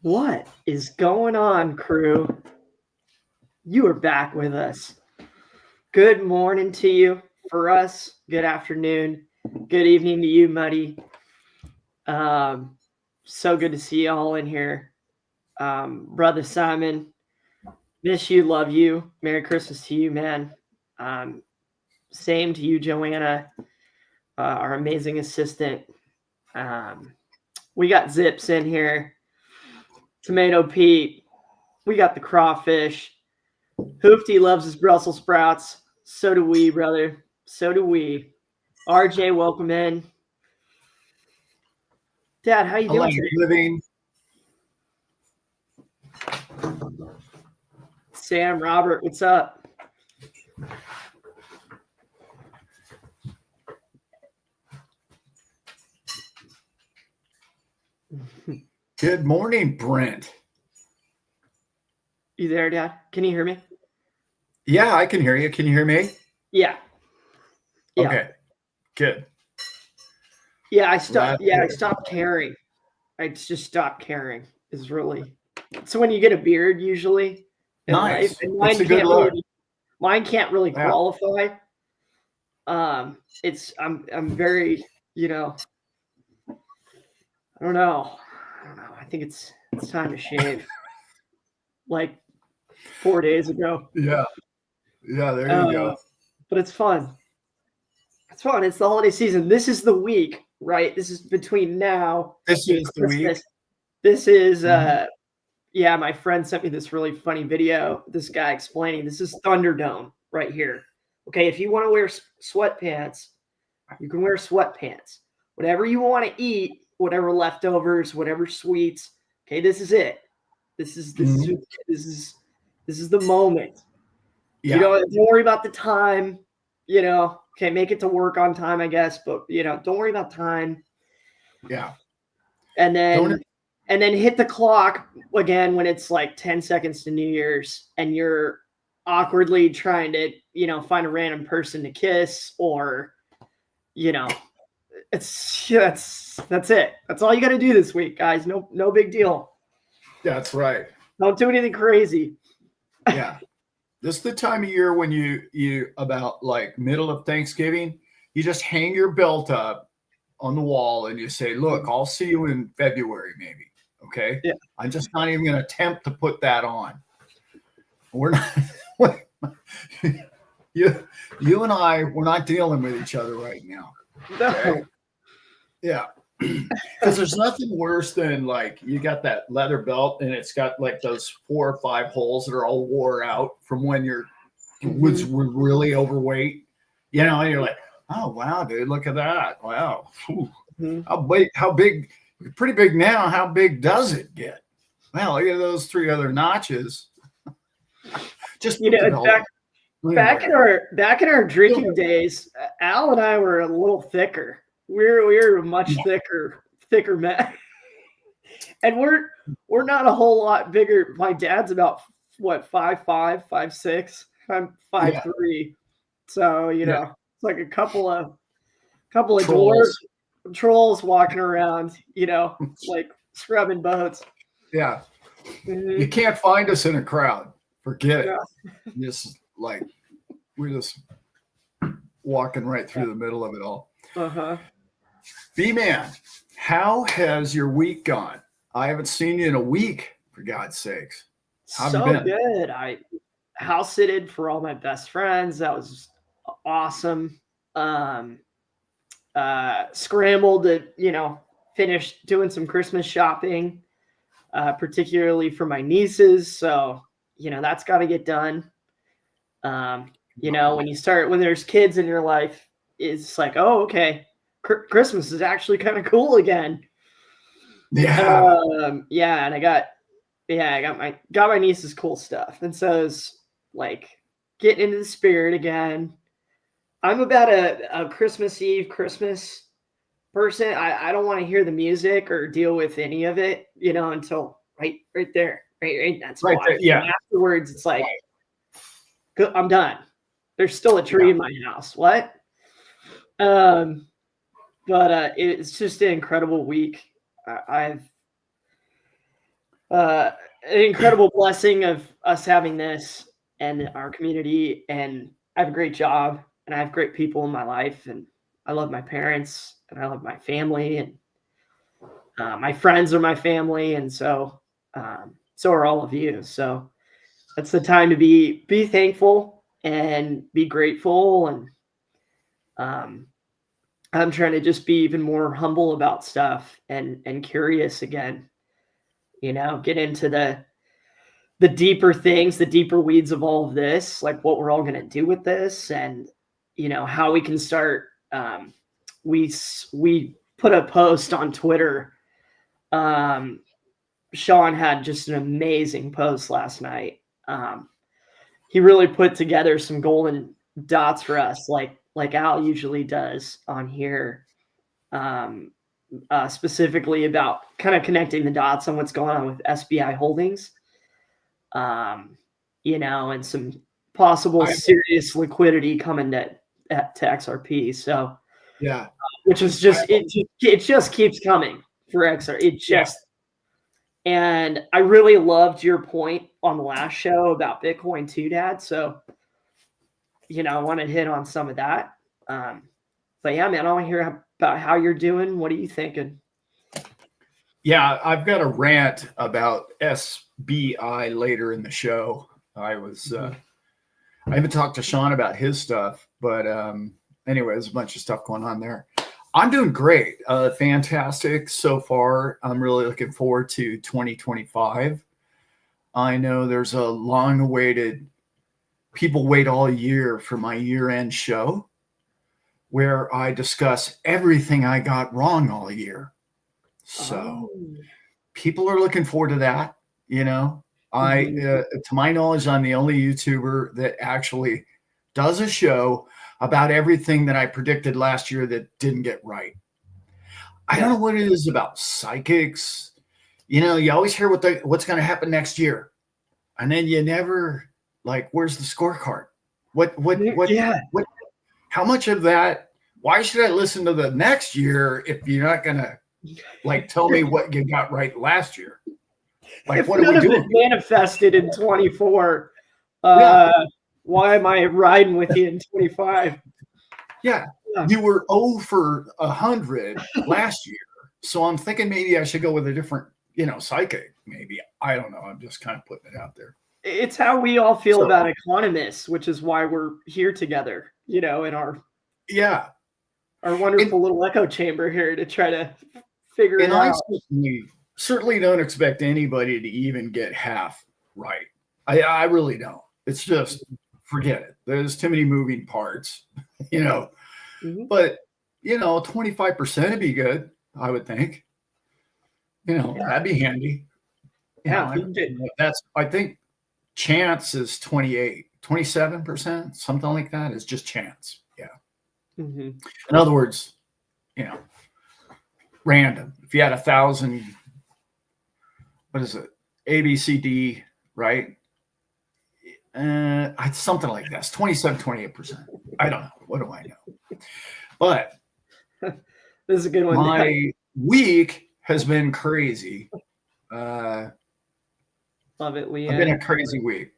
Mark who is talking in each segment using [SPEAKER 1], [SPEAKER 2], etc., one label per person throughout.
[SPEAKER 1] What is going on, crew? You are back with us. Good morning to you. For us, good afternoon. Good evening to you, Muddy. Um, so good to see you all in here. Brother Simon, miss you, love you. Merry Christmas to you, man. Um, Same to you, Joanna, our amazing assistant. Um, we got Zips in here. Tomato Pete. We got the crawfish. Hoofty loves his Brussels sprouts. So do we, brother. So do we. RJ, welcome in. Dad, how you
[SPEAKER 2] I
[SPEAKER 1] doing
[SPEAKER 2] like
[SPEAKER 1] today?
[SPEAKER 2] living.
[SPEAKER 1] Sam, Robert, what's up?
[SPEAKER 2] Good morning, Brent.
[SPEAKER 1] You there, Dad? Can you hear me?
[SPEAKER 2] Yeah, I can hear you. Can you hear me?
[SPEAKER 1] Yeah. Yeah.
[SPEAKER 2] Okay, good.
[SPEAKER 1] Yeah, I
[SPEAKER 2] Glad
[SPEAKER 1] stopped.
[SPEAKER 2] to
[SPEAKER 1] Yeah, I
[SPEAKER 2] hear it.
[SPEAKER 1] stopped caring. I just stopped caring. Is really. So when you get a beard, usually in life,
[SPEAKER 2] Nice.
[SPEAKER 1] and
[SPEAKER 2] It's a good look.
[SPEAKER 1] mine can't really
[SPEAKER 2] Yeah.
[SPEAKER 1] qualify. I'm very, I don't know. I think it's time to shave. Like 4 days ago.
[SPEAKER 2] Yeah. Yeah, there you go.
[SPEAKER 1] But it's fun. It's fun. It's the holiday season. This is the week, right? This is between now
[SPEAKER 2] This
[SPEAKER 1] and
[SPEAKER 2] is the week.
[SPEAKER 1] Christmas. This is
[SPEAKER 2] Mhm.
[SPEAKER 1] yeah, my friend sent me this really funny video. This guy explaining this is Thunderdome right here. Okay, if you want to wear sweatpants, you can wear sweatpants. Whatever you want to eat, whatever leftovers, whatever sweets. Okay, this is it. This is
[SPEAKER 2] Mhm.
[SPEAKER 1] this is the moment.
[SPEAKER 2] Yeah.
[SPEAKER 1] Don't worry about the time. Okay, make it to work on time, I guess, but don't worry about time.
[SPEAKER 2] Yeah.
[SPEAKER 1] And
[SPEAKER 2] Don't.
[SPEAKER 1] then hit the clock again when it's like 10 seconds to New Year's and you're awkwardly trying to, find a random person to kiss or, you know, that's it. That's all you got to do this week, guys. No big deal.
[SPEAKER 2] That's right.
[SPEAKER 1] Don't do anything crazy.
[SPEAKER 2] Yeah. This is the time of year when you about like middle of Thanksgiving, you just hang your belt up on the wall and you say, "Look, I'll see you in February, maybe." Okay.
[SPEAKER 1] Yeah.
[SPEAKER 2] I'm just not even going to attempt to put that on. We're not. you and I, we're not dealing with each other right now. Okay.
[SPEAKER 1] No.
[SPEAKER 2] Yeah. Because there's nothing worse than like you got that leather belt and it's got like those 4 or 5 holes that are all wore out from when you're was really overweight. And you're like, oh wow, dude, look at that. Wow.
[SPEAKER 1] Mm-hmm.
[SPEAKER 2] How big, pretty big now. How big does it get? Well, look at those 3 other notches. Just put the belt on.
[SPEAKER 1] Back in our drinking days, Al and I were a little thicker. We were much thicker men, and we're not a whole lot bigger. My dad's about what 5'5", 5'6". I'm 5'3", so it's like a couple of dwarves
[SPEAKER 2] Trolls.
[SPEAKER 1] trolls walking around, like scrubbing boats.
[SPEAKER 2] Yeah.
[SPEAKER 1] Mhm.
[SPEAKER 2] You can't find us in a crowd. Forget it.
[SPEAKER 1] Yeah.
[SPEAKER 2] Just like we're just walking right through the middle of it all.
[SPEAKER 1] Uh-huh.
[SPEAKER 2] B-Man, how has your week gone? I haven't seen you in a week, for God's sakes. How have you been?
[SPEAKER 1] Good. I house sitted for all my best friends. That was awesome. Um, Scrambled to, finish doing some Christmas shopping, particularly for my nieces. So, that's got to get done. When there's kids in your life, it's like, oh, okay, Christmas is actually kind of cool again.
[SPEAKER 2] Yeah.
[SPEAKER 1] And I got my niece's cool stuff, and so it's like getting into the spirit again. I'm about a Christmas Eve Christmas person. I don't want to hear the music or deal with any of it, until right there, right that spot.
[SPEAKER 2] Right there, yeah.
[SPEAKER 1] And afterwards, it's like, good, I'm done. There's still a tree in my house. What? But it's just an incredible week. an incredible blessing of us having this and our community. And I have a great job and I have great people in my life. And I love my parents and I love my family. And my friends are my family. And so are all of you. So that's the time to be thankful and be grateful. And um, I'm trying to just be even more humble about stuff and curious again. Get into the deeper things, the deeper weeds of all of this, like what we're all going to do with this, and how we can start. We put a post on Twitter. Sean had just an amazing post last night. He really put together some golden dots for us, like Al usually does on here. Um, Specifically about kind of connecting the dots on what's going on with SBI Holdings, and some possible serious liquidity coming to XRP. So,
[SPEAKER 2] Yeah,
[SPEAKER 1] which is just it just keeps coming for XR. It just And I really loved your point on the last show about Bitcoin too, Dad. So, I want to hit on some of that. But yeah, man, I want to hear about how you're doing. What are you thinking?
[SPEAKER 2] Yeah, I've got a rant about SBI later in the show. I haven't talked to Sean about his stuff, but anyway, there's a bunch of stuff going on there. I'm doing great. Fantastic so far. I'm really looking forward to 2025. I know there's a long awaited, people wait all year for my year-end show where I discuss everything I got wrong all year. So people are looking forward to that. To my knowledge, I'm the only YouTuber that actually does a show about everything that I predicted last year that didn't get right. I don't know what it is about psychics. You always hear what's going to happen next year. And then you never where's the scorecard? What, how much of that? Why should I listen to the next year if you're not going to tell me what you got right last year?
[SPEAKER 1] If what are we doing? Manifested in 24. Why am I riding with you in 25?
[SPEAKER 2] Yeah. You were 0 for 100 last year. So I'm thinking maybe I should go with a different, psychic. Maybe. I don't know. I'm just kind of putting it out there.
[SPEAKER 1] It's how we all feel about economists, which is why we're here together, in our wonderful little echo chamber here to try to figure it out.
[SPEAKER 2] I certainly don't expect anybody to even get half right. I really don't. It's just forget it. There's too many moving parts, But 25% would be good, I would think. That'd be handy. I think chance is 27%, something like that. It's just chance. Yeah. Mm-hmm. In other words, random. If you had 1,000, what is it? A, B, C, D, right? Something like that. It's 27, 28%. I don't know. What do I know? But
[SPEAKER 1] this is a good one.
[SPEAKER 2] My week has been crazy.
[SPEAKER 1] Love it, Leanne.
[SPEAKER 2] I've been a crazy week.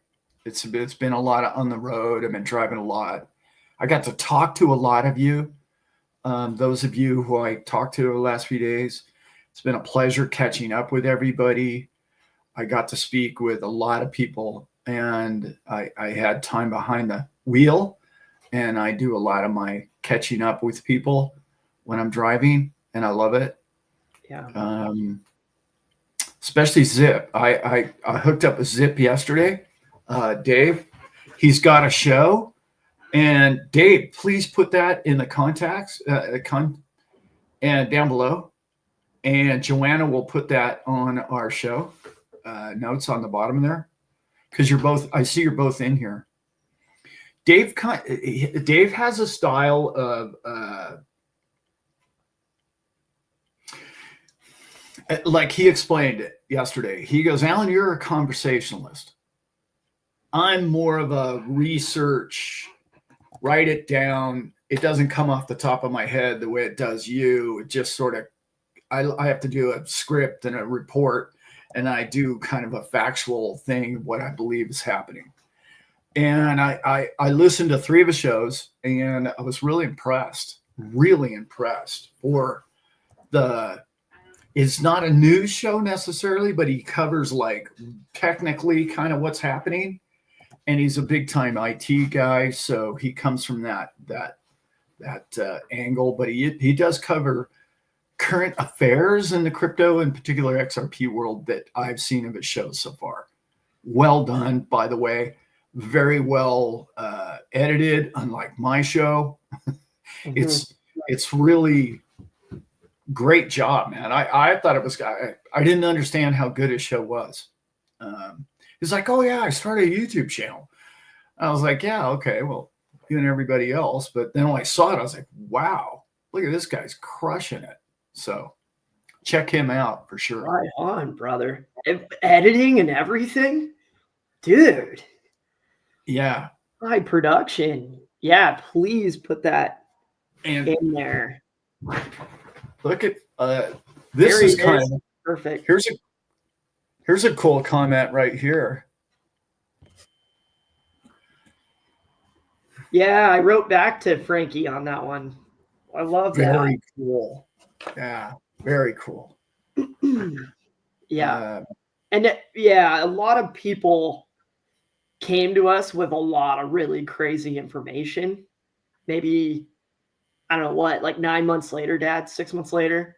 [SPEAKER 2] It's been a lot on the road. I've been driving a lot. I got to talk to a lot of you. Those of you who I talked to the last few days. It's been a pleasure catching up with everybody. I got to speak with a lot of people, and I had time behind the wheel, and I do a lot of my catching up with people when I'm driving, and I love it.
[SPEAKER 1] Yeah.
[SPEAKER 2] Especially Zip. I hooked up with Zip yesterday. Dave, he's got a show, and Dave, please put that in the contacts and down below, and Joanna will put that on our show notes on the bottom there, because I see you're both in here. Dave has a style of like he explained it yesterday. He goes, Alan, you're a conversationalist. I'm more of a research, write it down. It doesn't come off the top of my head the way it does you. It just sort of, I have to do a script and a report, and I do kind of a factual thing, what I believe is happening. And I listened to 3 of his shows, and I was really impressed. For it's not a news show necessarily, but he covers like technically kind of what's happening. And he's a big time IT guy, so he comes from that angle. But he does cover current affairs in the crypto, in particular XRP world, that I've seen of his shows so far. Well done, by the way. Very well edited, unlike my show. It's really great job, man. I thought it was. I didn't understand how good his show was. He's like, oh yeah, I started a YouTube channel. I was like, yeah, okay, well, you and everybody else. But then when I saw it, I was like, wow, look at this guy's crushing it. So check him out for sure.
[SPEAKER 1] Right on, brother. Editing and everything, dude.
[SPEAKER 2] Yeah.
[SPEAKER 1] High production. Yeah, please put that in there.
[SPEAKER 2] Look at this is kind of
[SPEAKER 1] perfect.
[SPEAKER 2] Here's a cool comment right here.
[SPEAKER 1] Yeah, I wrote back to Frankie on that one. I love that.
[SPEAKER 2] Very cool. Yeah, very cool.
[SPEAKER 1] Yeah. And yeah, a lot of people came to us with a lot of really crazy information. Maybe, I don't know what, like 9 months later, Dad, 6 months later,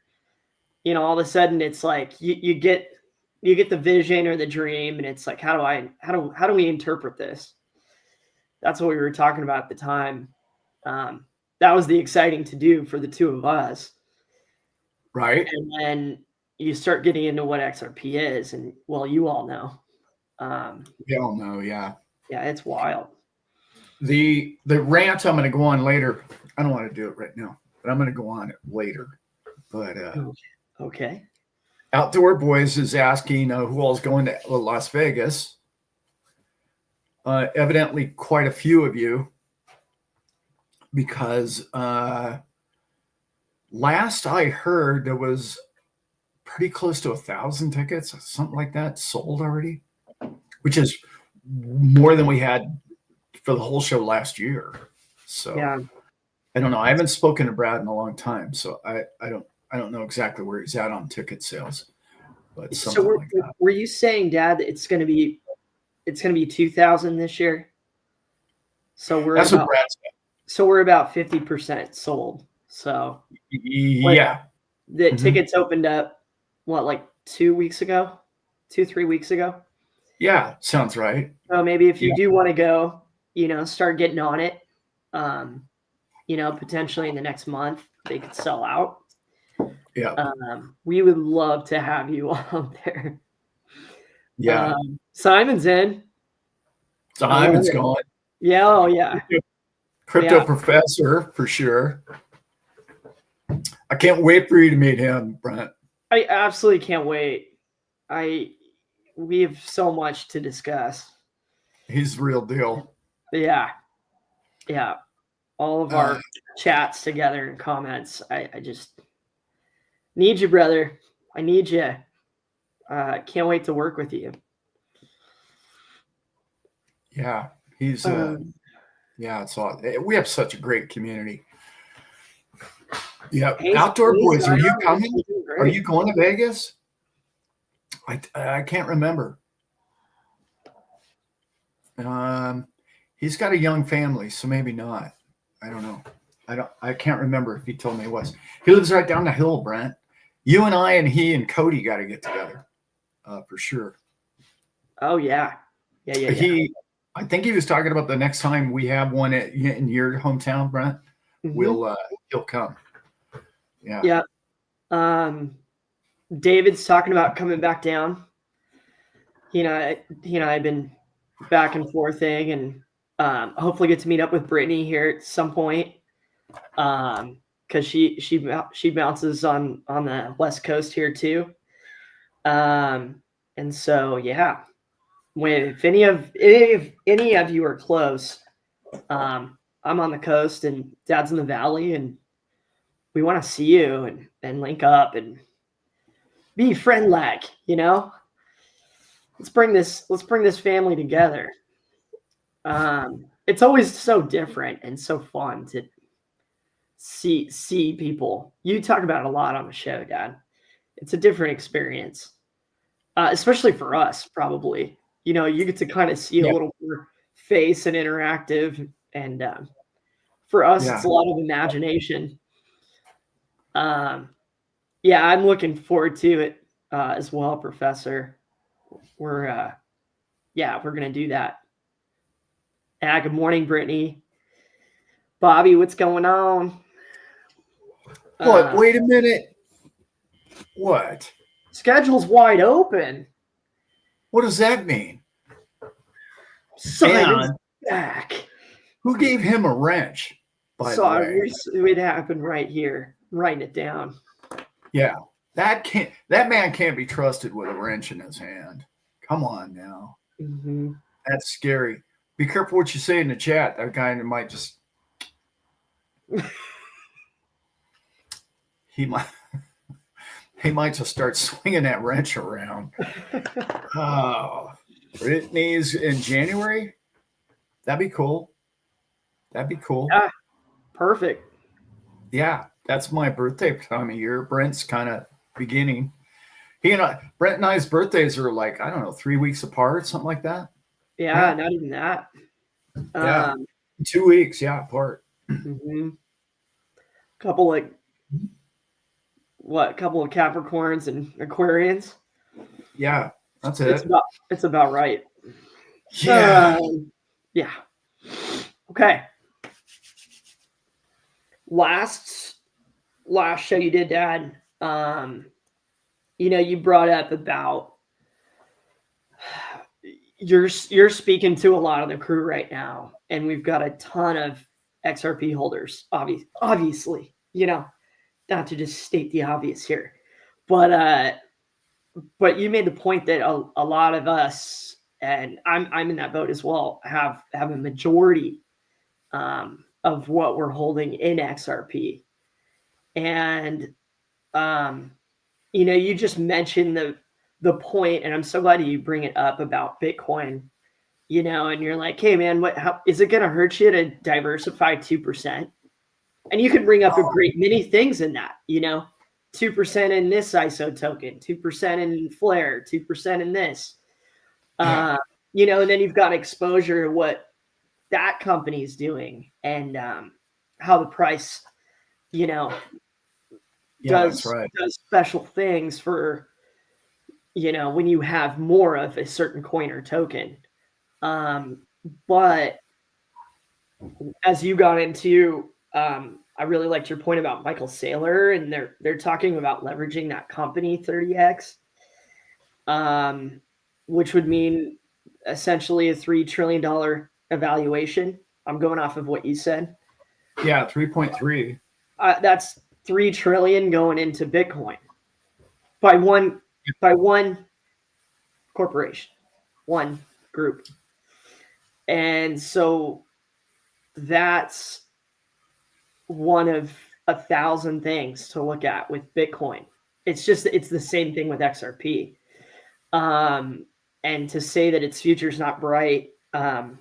[SPEAKER 1] all of a sudden it's like you get the vision or the dream, and it's like, how do we interpret this? That's what we were talking about at the time. That was the exciting to do for the two of us.
[SPEAKER 2] Right.
[SPEAKER 1] And then you start getting into what XRP is, and well, you all know.
[SPEAKER 2] We all know, yeah.
[SPEAKER 1] Yeah, it's wild.
[SPEAKER 2] The rant I'm going to go on later. I don't want to do it right now, but I'm going to go on it later. But
[SPEAKER 1] okay.
[SPEAKER 2] Outdoor Boys is asking who all is going to Las Vegas. Evidently, quite a few of you, because last I heard there was pretty close to 1,000 tickets, something like that, sold already, which is more than we had for the whole show last year. So yeah. I don't know. I haven't spoken to Brad in a long time, so I don't know exactly where he's at on ticket sales. But something like that.
[SPEAKER 1] Were you saying, Dad, that it's going to be 2,000 this year? So we're about 50% sold. So
[SPEAKER 2] yeah,
[SPEAKER 1] the tickets opened up like 2 weeks ago, 3 weeks ago.
[SPEAKER 2] Yeah, sounds right.
[SPEAKER 1] So maybe if you do want to go, start getting on it. Potentially in the next month they could sell out.
[SPEAKER 2] Yeah.
[SPEAKER 1] We would love to have you on there.
[SPEAKER 2] Yeah.
[SPEAKER 1] Simon's in.
[SPEAKER 2] Simon's going.
[SPEAKER 1] Yeah. Oh, yeah.
[SPEAKER 2] Crypto professor for sure. I can't wait for you to meet him, Brent.
[SPEAKER 1] I absolutely can't wait. We have so much to discuss.
[SPEAKER 2] He's the real deal.
[SPEAKER 1] Yeah. Yeah. All of our chats together and comments. I just need you, brother. I need you. Can't wait to work with you.
[SPEAKER 2] Yeah. He's it's all, we have such a great community. Yeah. Outdoor Boys, are you coming? Are you going to Vegas? I can't remember. He's got a young family, so maybe not. I don't know. I can't remember if he told me he was. He lives right down the hill, Brent. You and I and he and Cody got to get together, for sure.
[SPEAKER 1] Oh yeah.
[SPEAKER 2] I think he was talking about the next time we have one in your hometown, Brent. Mm-hmm. He'll come. Yeah.
[SPEAKER 1] Yeah. David's talking about coming back down. He and I have been back and forthing, and hopefully get to meet up with Brittany here at some point. Because she bounces on the West Coast here too. And so yeah. If any of you are close, I'm on the coast and Dad's in the valley, and we want to see you and link up and be friend-like, let's bring this family together. It's always so different and so fun to see people. You talk about it a lot on the show, Dad. It's a different experience, especially for us, probably. You get to kind of see a
[SPEAKER 2] Yeah.
[SPEAKER 1] little more face and interactive, and for us,
[SPEAKER 2] Yeah.
[SPEAKER 1] it's a lot of imagination. Yeah, I'm looking forward to it as well, Professor. We're we're gonna do that. Good morning, Brittany. Bobby, what's going on?
[SPEAKER 2] What? Wait a minute. What?
[SPEAKER 1] Schedule's wide open.
[SPEAKER 2] What does that mean?
[SPEAKER 1] Simon's
[SPEAKER 2] And
[SPEAKER 1] back.
[SPEAKER 2] who gave him a wrench, by the way?
[SPEAKER 1] It happened right here. I'm writing it down.
[SPEAKER 2] Yeah. That man can't be trusted with a wrench in his hand. Come on now.
[SPEAKER 1] Mm-hmm.
[SPEAKER 2] That's scary. Be careful what you say in the chat. That guy might just he might just start swinging that wrench around. Oh, Brittany's in January. That'd be cool.
[SPEAKER 1] Yeah, perfect.
[SPEAKER 2] Yeah, that's my birthday time of year. Brent's kind of beginning. Brent and I's birthdays are like, I don't know, 3 weeks apart, something like that.
[SPEAKER 1] Yeah, not even that.
[SPEAKER 2] Yeah, 2 weeks, apart.
[SPEAKER 1] Mm-hmm. Couple of Capricorns and Aquarians.
[SPEAKER 2] Yeah, that's it.
[SPEAKER 1] It's about right.
[SPEAKER 2] Yeah.
[SPEAKER 1] Yeah. Okay. Last show you did, Dad. You brought up about you're speaking to a lot of the crew right now, and we've got a ton of XRP holders. Obviously, not to just state the obvious here, but you made the point that a lot of us, and I'm in that boat as well, have a majority of what we're holding in XRP. And you just mentioned the point, and I'm so glad you bring it up about Bitcoin, and you're like, hey man, how is it going to hurt you to diversify 2%? And you can bring up a great many things in that, 2% in this ISO token, 2% in Flare, 2% in this, and then you've got exposure to what that company is doing and how the price, does special things for, when you have more of a certain coin or token. But as you got into, I really liked your point about Michael Saylor, and they're talking about leveraging that company 30x, which would mean essentially a $3 trillion evaluation. I'm going off of what you said.
[SPEAKER 2] Yeah, 3.3.
[SPEAKER 1] That's 3 trillion going into Bitcoin by one corporation, one group. And so that's one of 1,000 things to look at with Bitcoin. It's the same thing with XRP. And to say that its future's not bright, I'm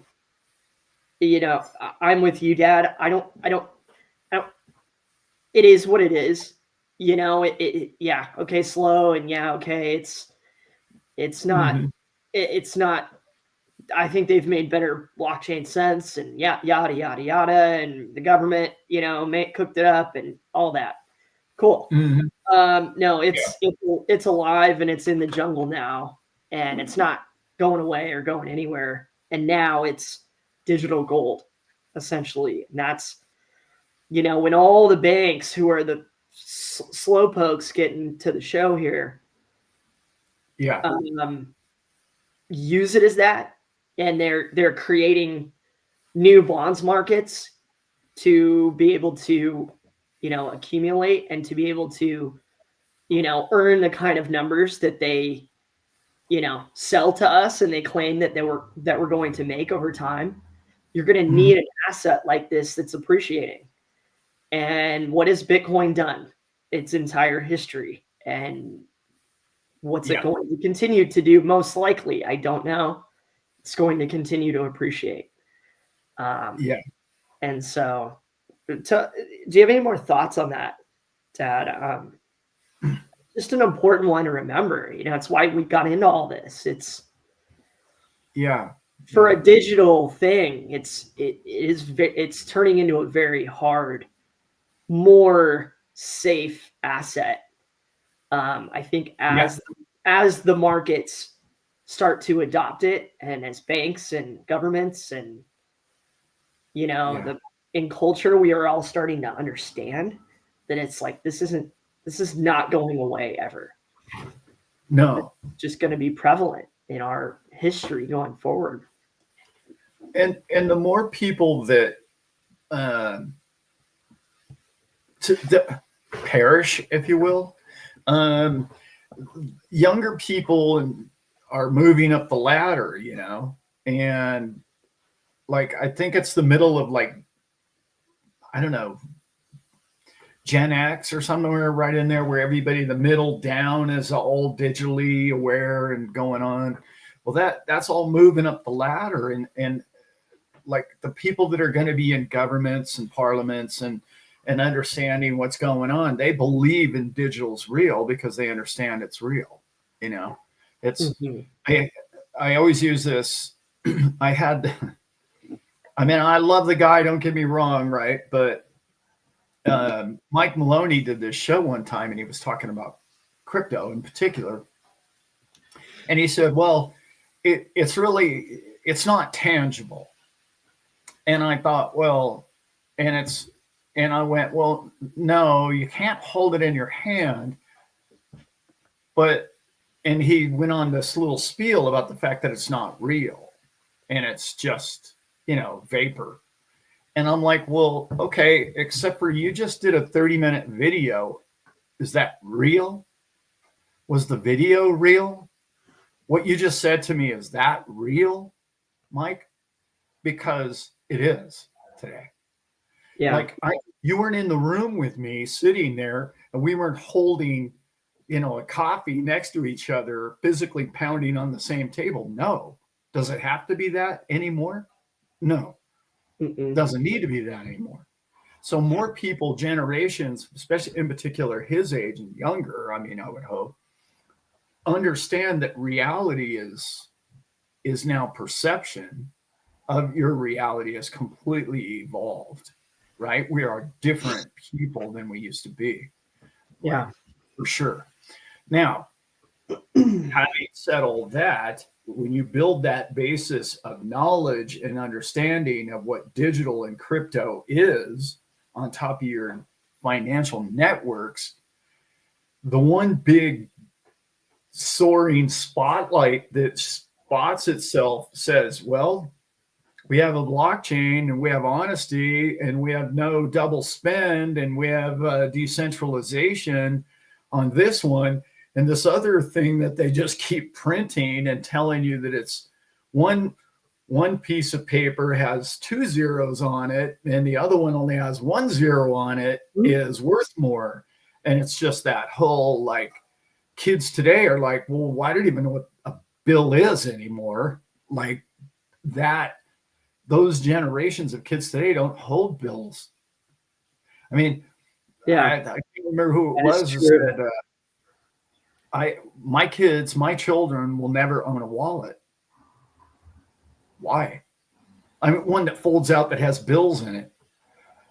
[SPEAKER 1] with you, Dad. I don't, it is what it is. Okay, slow, and okay, it's not, it's not, I think they've made better blockchain sense, and yada, yada, yada, and the government, cooked it up and all that. Cool. No, it's alive, and it's in the jungle now, and it's not going away or going anywhere. And now it's digital gold, essentially. And that's, when all the banks who are the slow pokes getting to the show here, use it as that, and they're creating new bonds markets to be able to, accumulate and to be able to, earn the kind of numbers that they, sell to us and they claim that we're going to make over time. You're going to need an asset like this that's appreciating. And what has Bitcoin done its entire history? And What's it going to continue to do? Most likely, I don't know. It's going to continue to appreciate. And so, do you have any more thoughts on that, Dad? Just an important one to remember. It's why we got into all this. It's for a digital thing. It's turning into a very hard, more safe asset. I think as the markets start to adopt it, and as banks and governments and in culture, we are all starting to understand that it's like this is not going away ever.
[SPEAKER 2] No,
[SPEAKER 1] it's just going to be prevalent in our history going forward.
[SPEAKER 2] And the more people that perish, if you will, younger people are moving up the ladder, and like I think it's the middle of like, I don't know, Gen X or somewhere right in there where everybody the middle down is all digitally aware and going on. Well, that's all moving up the ladder, and like the people that are going to be in governments and parliaments and understanding what's going on, they believe in digital's real because they understand it's real. It's I always use this. I love the guy, don't get me wrong, right? But Mike Maloney did this show one time, and he was talking about crypto in particular. And he said, well, it's not tangible. And I thought, well, and I went, well, no, you can't hold it in your hand. And he went on this little spiel about the fact that it's not real and it's just, vapor. And I'm like, well, okay, except for you just did a 30-minute video. Is that real? Was the video real? What you just said to me, is that real, Mike? Because it is today.
[SPEAKER 1] Yeah.
[SPEAKER 2] Like you weren't in the room with me sitting there, and we weren't holding, a coffee next to each other, physically pounding on the same table. No. Does it have to be that anymore? No. It doesn't need to be that anymore. So more people, generations, especially in particular his age and younger, I would hope, understand that reality is now perception of your reality has completely evolved, right? We are different people than we used to be.
[SPEAKER 1] Yeah,
[SPEAKER 2] for sure. Now, having said all that, when you build that basis of knowledge and understanding of what digital and crypto is on top of your financial networks, the one big soaring spotlight that spots itself says, well, we have a blockchain and we have honesty and we have no double spend and we have decentralization on this one. And this other thing that they just keep printing and telling you that it's one piece of paper has 2 zeros on it and the other one only has 1 zero on it is worth more. And it's just that whole, like, kids today are like, well, I don't even know what a bill is anymore. Like that, those generations of kids today don't hold bills. I mean, I can't remember who it was. My children will never own a wallet. Why? One that folds out that has bills in it,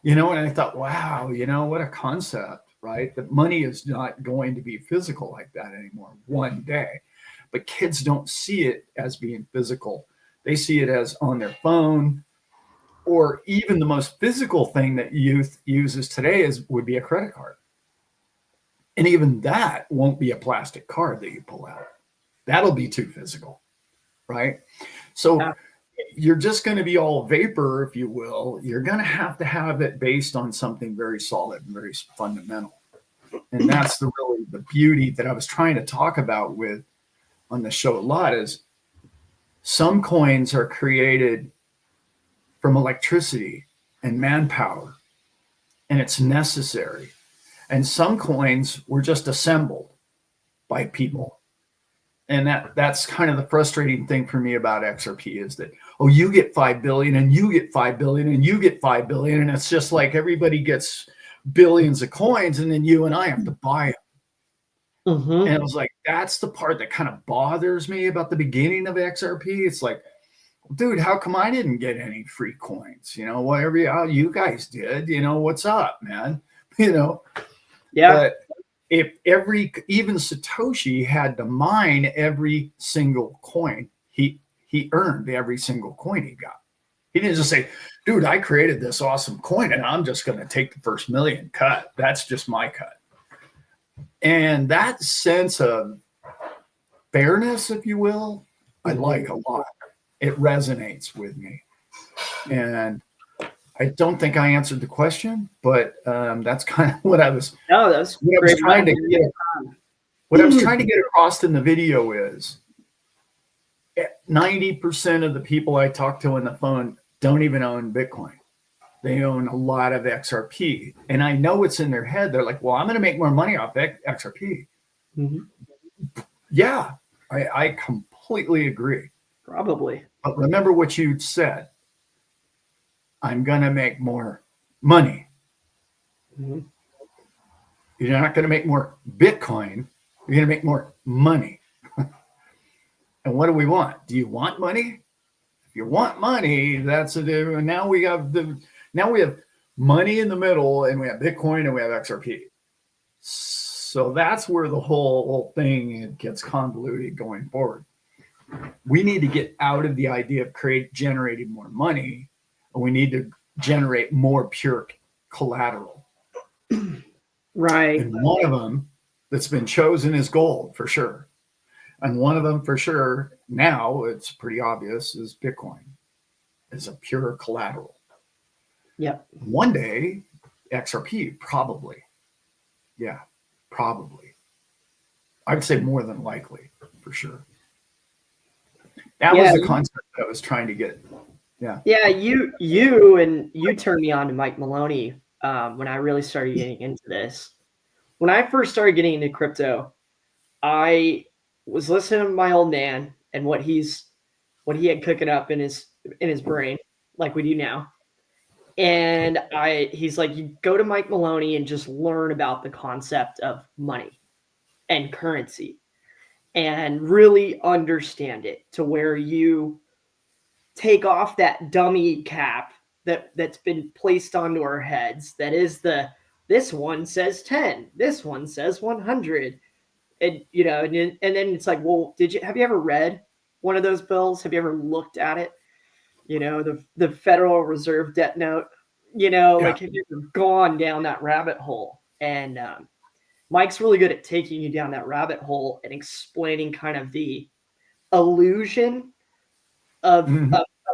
[SPEAKER 2] and I thought, wow, what a concept, right? That money is not going to be physical like that anymore one day. But kids don't see it as being physical. They see it as on their phone, or even the most physical thing that youth uses today would be a credit card. And even that won't be a plastic card that you pull out. That'll be too physical, right? So you're just going to be all vapor, if you will. You're going to have it based on something very solid and very fundamental. And that's the beauty that I was trying to talk about on the show a lot, is some coins are created from electricity and manpower, and it's necessary. And some coins were just assembled by people And that's kind of the frustrating thing for me about XRP is that, oh, you get 5 billion and you get 5 billion and you get 5 billion. And it's just like everybody gets billions of coins and then you and I have to buy them.
[SPEAKER 1] Mm-hmm.
[SPEAKER 2] And it was like, that's the part that kind of bothers me about the beginning of XRP. It's like, dude, how come I didn't get any free coins? You know, whatever you guys did, you know, what's up, man? You know,
[SPEAKER 1] Yeah.
[SPEAKER 2] but if even Satoshi had to mine every single coin, he earned every single coin he got. He didn't just say, dude, I created this awesome coin and I'm just going to take the first million cut. That's just my cut. And that sense of fairness, if you will, I like a lot. It resonates with me. And I don't think I answered the question, but that's kind of what I was.
[SPEAKER 1] No, that's
[SPEAKER 2] what I was trying to get. What I was trying to get across in the video is 90% of the people I talk to on the phone don't even own Bitcoin. They own a lot of XRP. And I know it's in their head. They're like, well, I'm going to make more money off XRP. Mm-hmm. Yeah, I completely agree.
[SPEAKER 1] Probably.
[SPEAKER 2] But remember what you said. I'm going to make more money. Mm-hmm. You're not going to make more Bitcoin. You're going to make more money. And what do we want? Do you want money? If you want money, that's now we have money in the middle, and we have Bitcoin and we have XRP. So that's where the whole thing gets convoluted going forward. We need to get out of the idea of generating more money, and we need to generate more pure collateral.
[SPEAKER 1] Right.
[SPEAKER 2] And one of them that's been chosen is gold for sure. And one of them for sure, now it's pretty obvious, is Bitcoin as a pure collateral.
[SPEAKER 1] Yep.
[SPEAKER 2] One day, XRP, probably. Yeah, probably. I would say more than likely, for sure. That was the concept I was trying to get. Yeah.
[SPEAKER 1] Yeah, you turned me on to Mike Maloney when I really started getting into this. When I first started getting into crypto, I was listening to my old man and what he had cooking up in his brain, like we do now. And he's like, you go to Mike Maloney and just learn about the concept of money and currency and really understand it to where you take off that dummy cap that's been placed onto our heads. That is this one says 10, this one says 100. And, you know, and then it's like, well, have you ever read one of those bills? Have you ever looked at it? You know, the Federal Reserve debt note, you know, like have you ever gone down that rabbit hole? And Mike's really good at taking you down that rabbit hole and explaining kind of the illusion of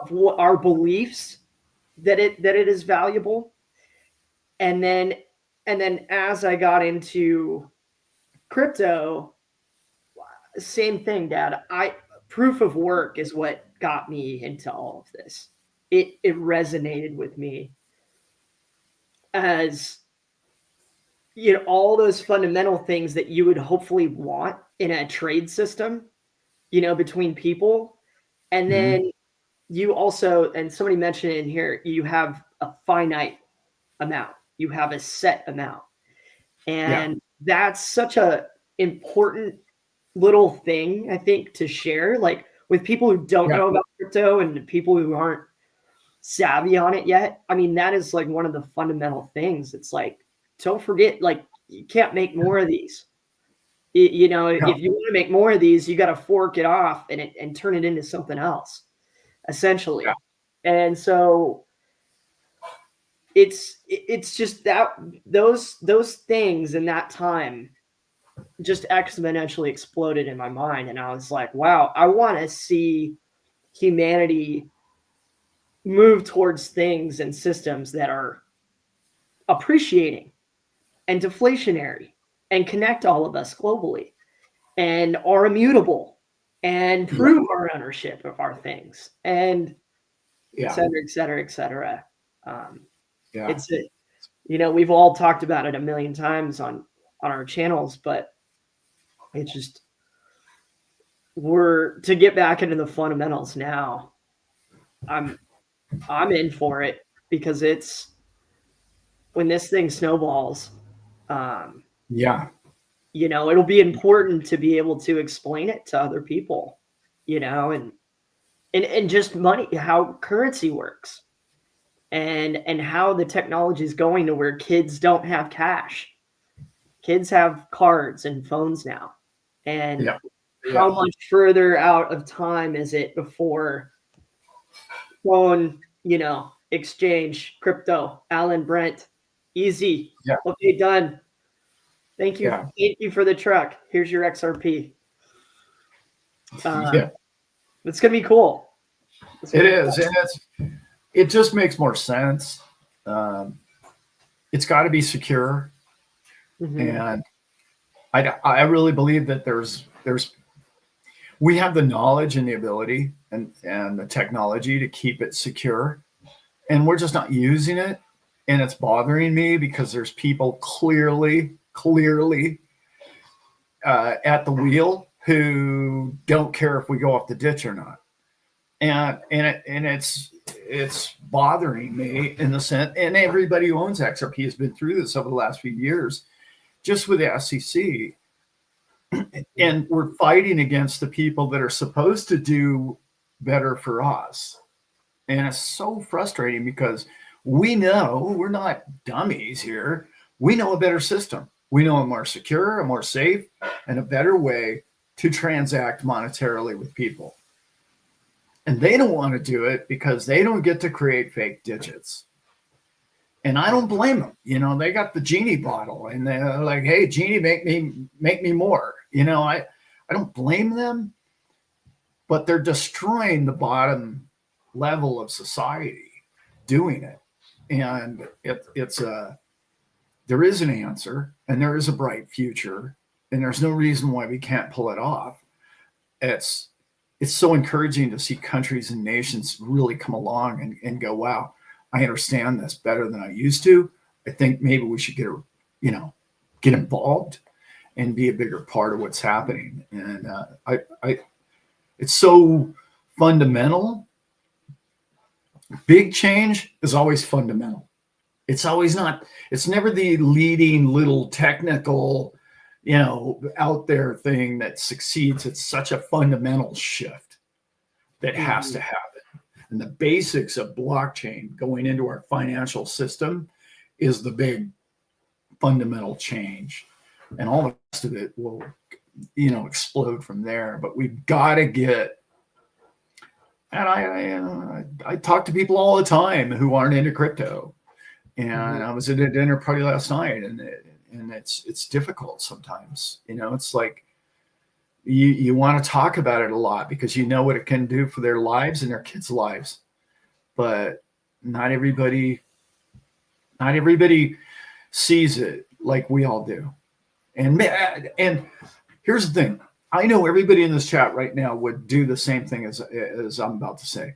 [SPEAKER 1] what our beliefs that it is valuable. And then as I got into crypto, same thing, Dad. Proof of work is what got me into all of this. It resonated with me as, you know, all those fundamental things that you would hopefully want in a trade system, you know, between people. And then you also, and somebody mentioned in here, you have a finite amount. You have a set amount. And that's such a important little thing, I think, to share, like with people who don't know about crypto and people who aren't savvy on it yet. I mean, that is like one of the fundamental things. It's like, don't forget, like, you can't make more of these. You know, if you want to make more of these, you got to fork it off and turn it into something else, essentially. Yeah. And so it's just that those things in that time just exponentially exploded in my mind. And I was like, wow, I want to see humanity move towards things and systems that are appreciating and deflationary and connect all of us globally and are immutable and prove our ownership of our things and et cetera, et cetera, et cetera. It's you know, we've all talked about it a million times on our channels, but it's just we're to get back into the fundamentals now. I'm in for it because it's when this thing snowballs.
[SPEAKER 2] Yeah.
[SPEAKER 1] It'll be important to be able to explain it to other people, and just money, how currency works, and how the technology is going to where kids don't have cash. Kids have cards and phones now. And
[SPEAKER 2] Yeah.
[SPEAKER 1] how much further out of time is it before phone, exchange, crypto, Alan Brent, easy.
[SPEAKER 2] Yeah.
[SPEAKER 1] Okay, done. Thank you.
[SPEAKER 2] Yeah.
[SPEAKER 1] Thank you for the truck. Here's your XRP.
[SPEAKER 2] Yeah.
[SPEAKER 1] It's gonna be cool.
[SPEAKER 2] It is, and it just makes more sense. It's got to be secure, and I really believe that we have the knowledge and the ability and the technology to keep it secure, and we're just not using it, and it's bothering me because there's people clearly at the wheel who don't care if we go off the ditch or not, and it's bothering me in the sense, and everybody who owns XRP has been through this over the last few years, just with the SEC. And we're fighting against the people that are supposed to do better for us. And it's so frustrating because we know we're not dummies here. We know a better system. We know a more secure, a more safe, and a better way to transact monetarily with people. And they don't want to do it because they don't get to create fake digits. And I don't blame them. They got the genie bottle and they're like, hey, genie, make me more. I don't blame them, but they're destroying the bottom level of society doing it. And there is an answer and there is a bright future and there's no reason why we can't pull it off. It's so encouraging to see countries and nations really come along and go, wow, I understand this better than I used to. I think maybe we should get involved and be a bigger part of what's happening. And it's so fundamental. Big change is always fundamental. It's never the leading little technical, out there thing that succeeds. It's such a fundamental shift that has to happen. And the basics of blockchain going into our financial system is the big fundamental change. And all the rest of it will, explode from there. But we've got to get, and I talk to people all the time who aren't into crypto. And I was at a dinner party last night and it's difficult sometimes. It's like, you want to talk about it a lot because you know what it can do for their lives and their kids' lives, but not everybody sees it like we all do. And here's the thing. I know everybody in this chat right now would do the same thing as I'm about to say.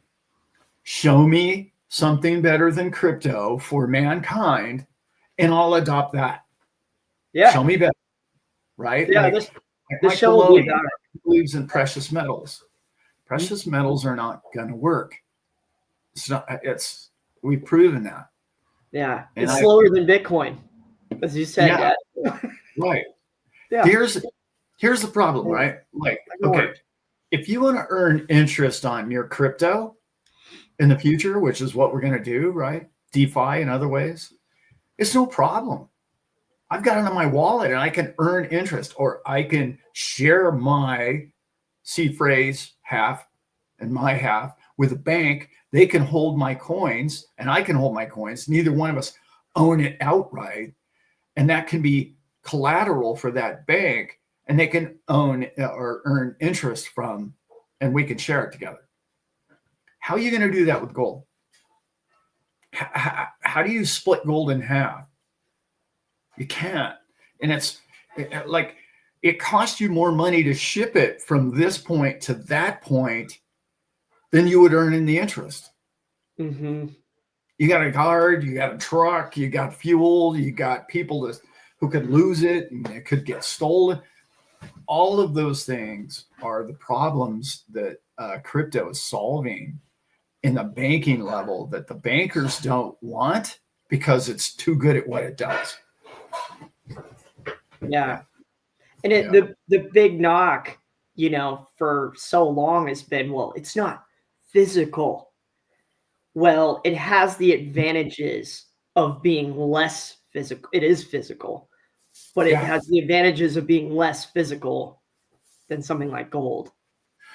[SPEAKER 2] Show me something better than crypto for mankind and I'll adopt that.
[SPEAKER 1] Yeah.
[SPEAKER 2] Show me better. Right?
[SPEAKER 1] Yeah. This show will be about it.
[SPEAKER 2] Believes in precious metals. Precious metals are not going to work. We've proven that.
[SPEAKER 1] Yeah. And it's slower than Bitcoin, as you said.
[SPEAKER 2] Yeah. Right.
[SPEAKER 1] Yeah.
[SPEAKER 2] Here's the problem, right? Like, okay, if you want to earn interest on your crypto in the future, which is what we're going to do, right? DeFi and other ways, it's no problem. I've got it on my wallet and I can earn interest, or I can share my seed phrase half and my half with a bank. They can hold my coins and I can hold my coins. Neither one of us own it outright. And that can be collateral for that bank and they can own or earn interest from, and we can share it together. How are you going to do that with gold? How do you split gold in half? You can't. And it's like, it costs you more money to ship it from this point to that point than you would earn in the interest.
[SPEAKER 1] Mm-hmm.
[SPEAKER 2] You got a card, you got a truck, you got fuel, you got people who could lose it and it could get stolen. all of those things are the problems that crypto is solving in the banking level that the bankers don't want because it's too good at what it does.
[SPEAKER 1] Yeah. And the big knock, for so long has been, well, it's not physical. Well, it has the advantages of being less physical. It is physical, but it has the advantages of being less physical than something like gold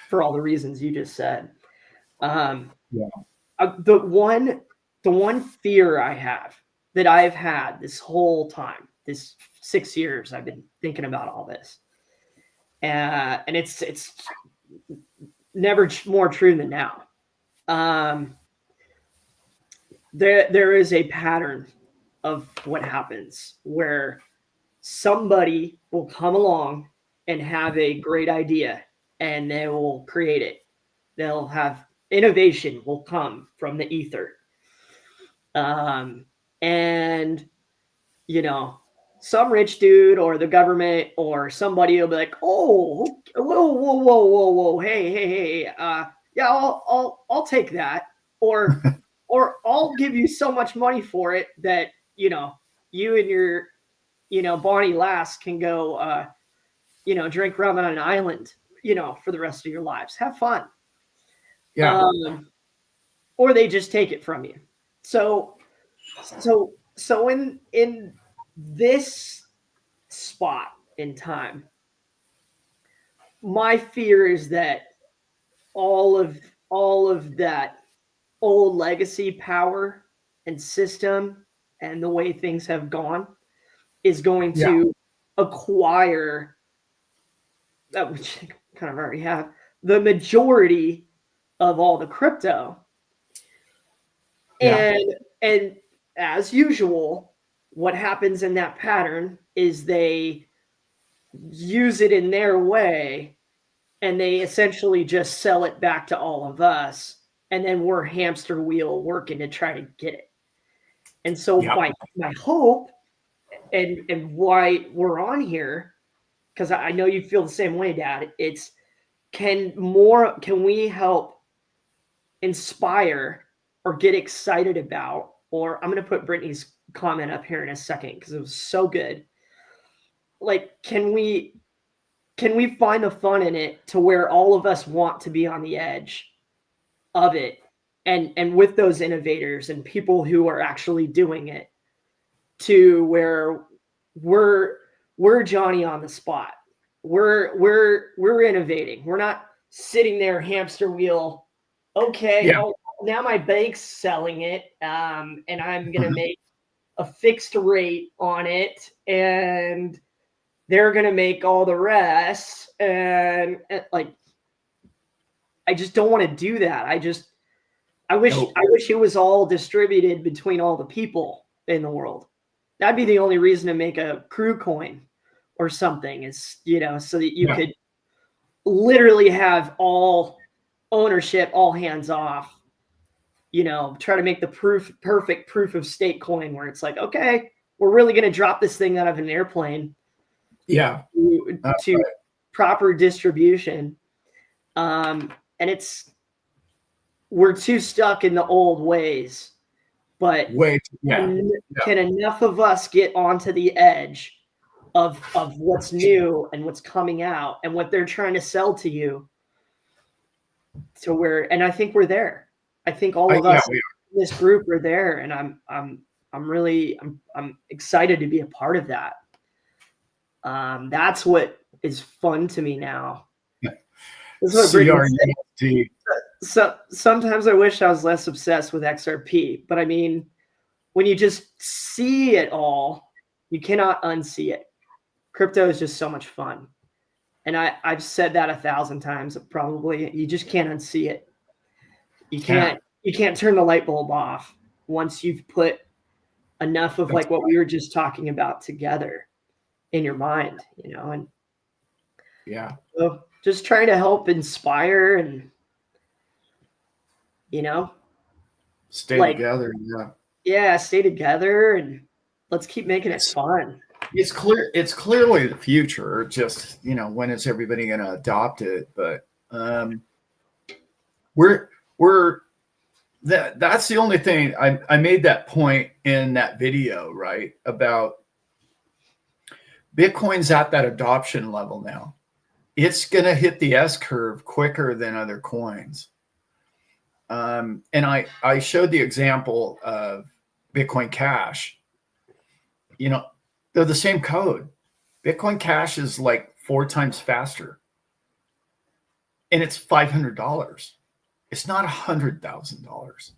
[SPEAKER 1] for all the reasons you just said. The one fear I have that I've had this whole time, this 6 years I've been thinking about all this, and it's never more true than now. There is a pattern of what happens where somebody will come along and have a great idea and they will create it. They'll have innovation will come from the ether. And some rich dude or the government or somebody will be like, oh, whoa, hey, yeah, I'll take that, or I'll give you so much money for it that you and your Bonnie Lass can go drink rum on an island for the rest of your lives. Have fun.
[SPEAKER 2] Yeah.
[SPEAKER 1] Or they just take it from you. So in this spot in time, my fear is that all of that old legacy power and system and the way things have gone is going to acquire that, which kind of already have, the majority of all the crypto. And as usual, what happens in that pattern is they use it in their way and they essentially just sell it back to all of us, and then we're hamster wheel working to try to get it. And so my hope and why we're on here, because I know you feel the same way, Dad, it's can we help inspire or get excited about, or I'm going to put Brittany's comment up here in a second because it was so good. Like, can we find the fun in it to where all of us want to be on the edge of it, and with those innovators and people who are actually doing it, to where we're Johnny on the spot. We're innovating. We're not sitting there hamster wheel. Okay, now my bank's selling it, and I'm gonna make a fixed rate on it, and they're gonna make all the rest. And like, I just don't want to do that. I wish it was all distributed between all the people in the world. That'd be the only reason to make a crew coin or something, is so that you could literally have all ownership, all hands off. Try to make the perfect proof of stake coin where it's like, okay, we're really going to drop this thing out of an airplane. To proper distribution. And we're too stuck in the old ways. But can enough of us get onto the edge of what's new and what's coming out and what they're trying to sell to you, to where, and I think we're there. I think all of us in this group are there, and I'm excited to be a part of that. That's what is fun to me now. So sometimes I wish I was less obsessed with XRP, but I mean, when you just see it all, you cannot unsee it. Crypto is just so much fun. And I've said that 1,000 times, probably. You just can't unsee it. You can't turn the light bulb off once you've put enough of like what we were just talking about together in your mind, and so just trying to help inspire and
[SPEAKER 2] stay together.
[SPEAKER 1] Stay together, and let's keep making it fun.
[SPEAKER 2] It's clear. It's clearly the future. Just, when is everybody going to adopt it? But we're we're that's the only thing. I made that point in that video, right? About Bitcoin's at that adoption level now. It's going to hit the S curve quicker than other coins. And I showed the example of Bitcoin Cash. They're the same code. Bitcoin Cash is like 4 times faster, and it's $500. It's not $100,000.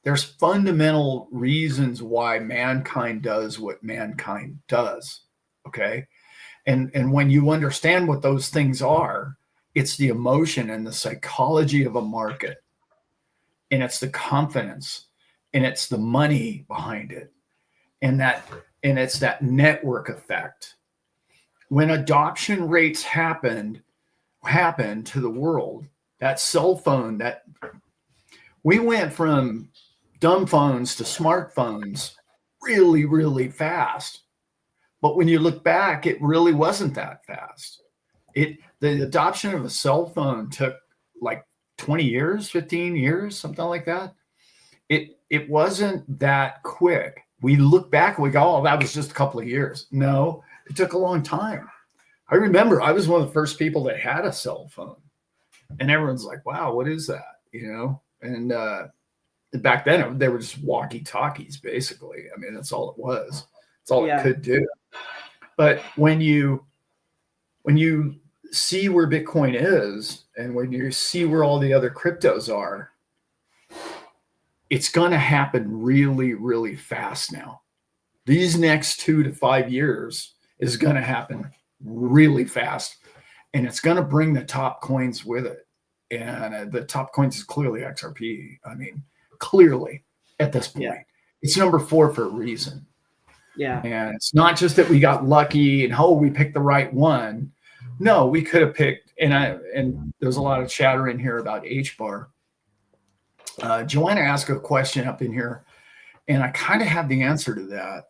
[SPEAKER 2] There's fundamental reasons why mankind does what mankind does. Okay. And when you understand what those things are, it's the emotion and the psychology of a market, and it's the confidence, and it's the money behind it, and it's that network effect. When adoption rates happen to the world, that cell phone, that we went from dumb phones to smartphones really, really fast. But when you look back, it really wasn't that fast. The adoption of a cell phone took like 20 years, 15 years, something like that. It wasn't that quick. We look back and we go, oh, that was just a couple of years. No, it took a long time. I remember I was one of the first people that had a cell phone, and everyone's like, wow, what is that? And back then they were just walkie-talkies, basically. I mean, that's all it was. That's all it could do. But when you see where Bitcoin is, and when you see where all the other cryptos are, it's going to happen really, really fast now. These next 2 to 5 years is going to happen really fast, and it's going to bring the top coins with it. And the top coins is clearly XRP. I mean, clearly at this point, it's number 4 for a reason.
[SPEAKER 1] Yeah.
[SPEAKER 2] And it's not just that we got lucky and we picked the right one. No, we could have picked, and there's a lot of chatter in here about HBAR. Joanna asked a question up in here, and I kind of have the answer to that.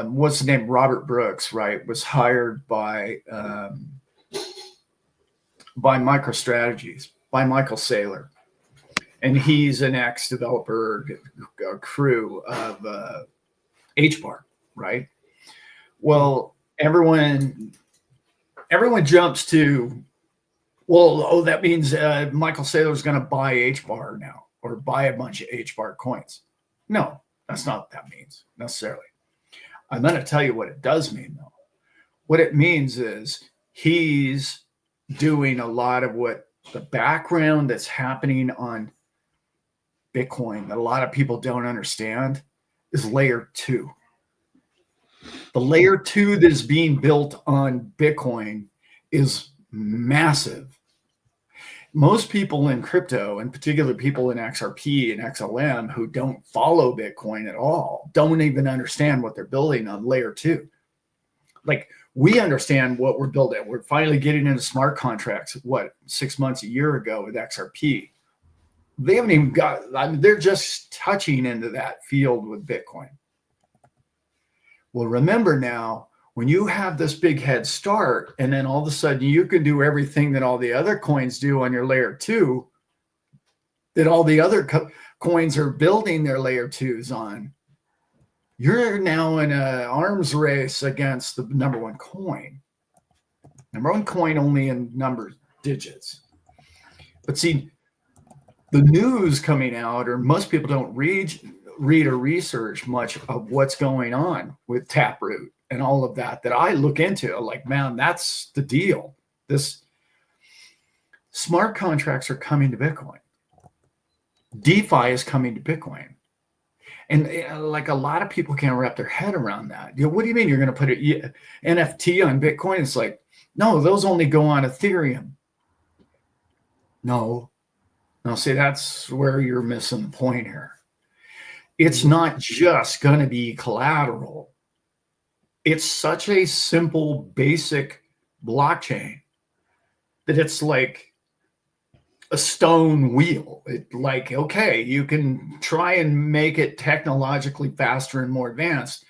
[SPEAKER 2] What's the name? Robert Brooks, right? Was hired by MicroStrategies, by Michael Saylor. And he's an ex-developer crew of HBAR, right? Well, everyone jumps to, that means Michael Saylor is going to buy HBAR now, or buy a bunch of HBAR coins. No, that's not what that means necessarily. I'm going to tell you what it does mean, though. What it means is he's doing a lot of what the background that's happening on Bitcoin that a lot of people don't understand is layer 2. The layer 2 that is being built on Bitcoin is massive. Most people in crypto, and particularly people in XRP and XLM who don't follow Bitcoin at all, don't even understand what they're building on layer 2. Like, we understand what we're building. We're finally getting into smart contracts, 6 months, a year ago with XRP. They haven't even they're just touching into that field with Bitcoin. Well, remember now, when you have this big head start, and then all of a sudden you can do everything that all the other coins do on your layer 2, that all the other coins are building their layer 2s on, you're now in an arms race against the number 1 coin. Number 1 coin only in number digits. But see, the news coming out, or most people don't read or research much of what's going on with Taproot and all of that I look into. Like, man, that's the deal. This smart contracts are coming to Bitcoin. DeFi is coming to Bitcoin. And like, a lot of people can't wrap their head around that. What do you mean you're going to put an NFT on Bitcoin? It's like, no, those only go on Ethereum. No, see, that's where you're missing the point here. It's not just going to be collateral. It's such a simple, basic blockchain that it's like a stone wheel. It like, okay, you can try and make it technologically faster and more advanced,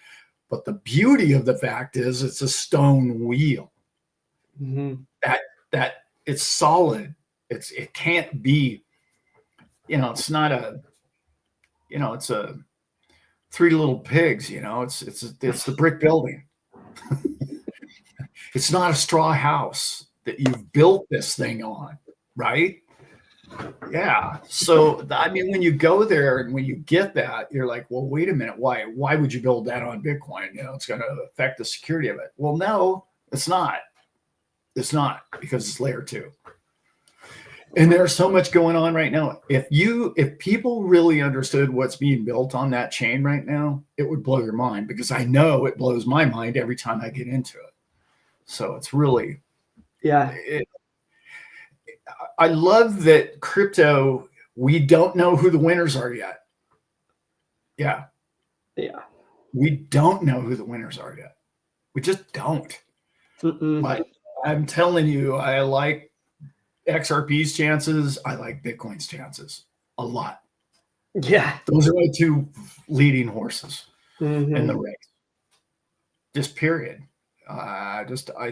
[SPEAKER 2] but the beauty of the fact is it's a stone wheel.
[SPEAKER 1] Mm-hmm.
[SPEAKER 2] That it's solid. It can't be, it's not a, it's a Three Little Pigs, it's the brick building. It's not a straw house that you've built this thing on, right? Yeah. So, I mean, when you go there and when you get that, you're like, well, wait a minute. Why would you build that on Bitcoin? It's going to affect the security of it. Well, no, it's not. It's not, because it's layer 2. And there's so much going on right now. If people really understood what's being built on that chain right now, it would blow your mind, because I know it blows my mind every time I get into it. So it's really,
[SPEAKER 1] Yeah.
[SPEAKER 2] I love that crypto, we don't know who the winners are yet. Yeah.
[SPEAKER 1] Yeah.
[SPEAKER 2] We don't know who the winners are yet. We just don't.
[SPEAKER 1] Mm-mm.
[SPEAKER 2] But I'm telling you, I like XRP's chances. I like Bitcoin's chances a lot.
[SPEAKER 1] Yeah.
[SPEAKER 2] Those are my 2 leading horses in the
[SPEAKER 1] Mm-hmm.
[SPEAKER 2] race. Just period. I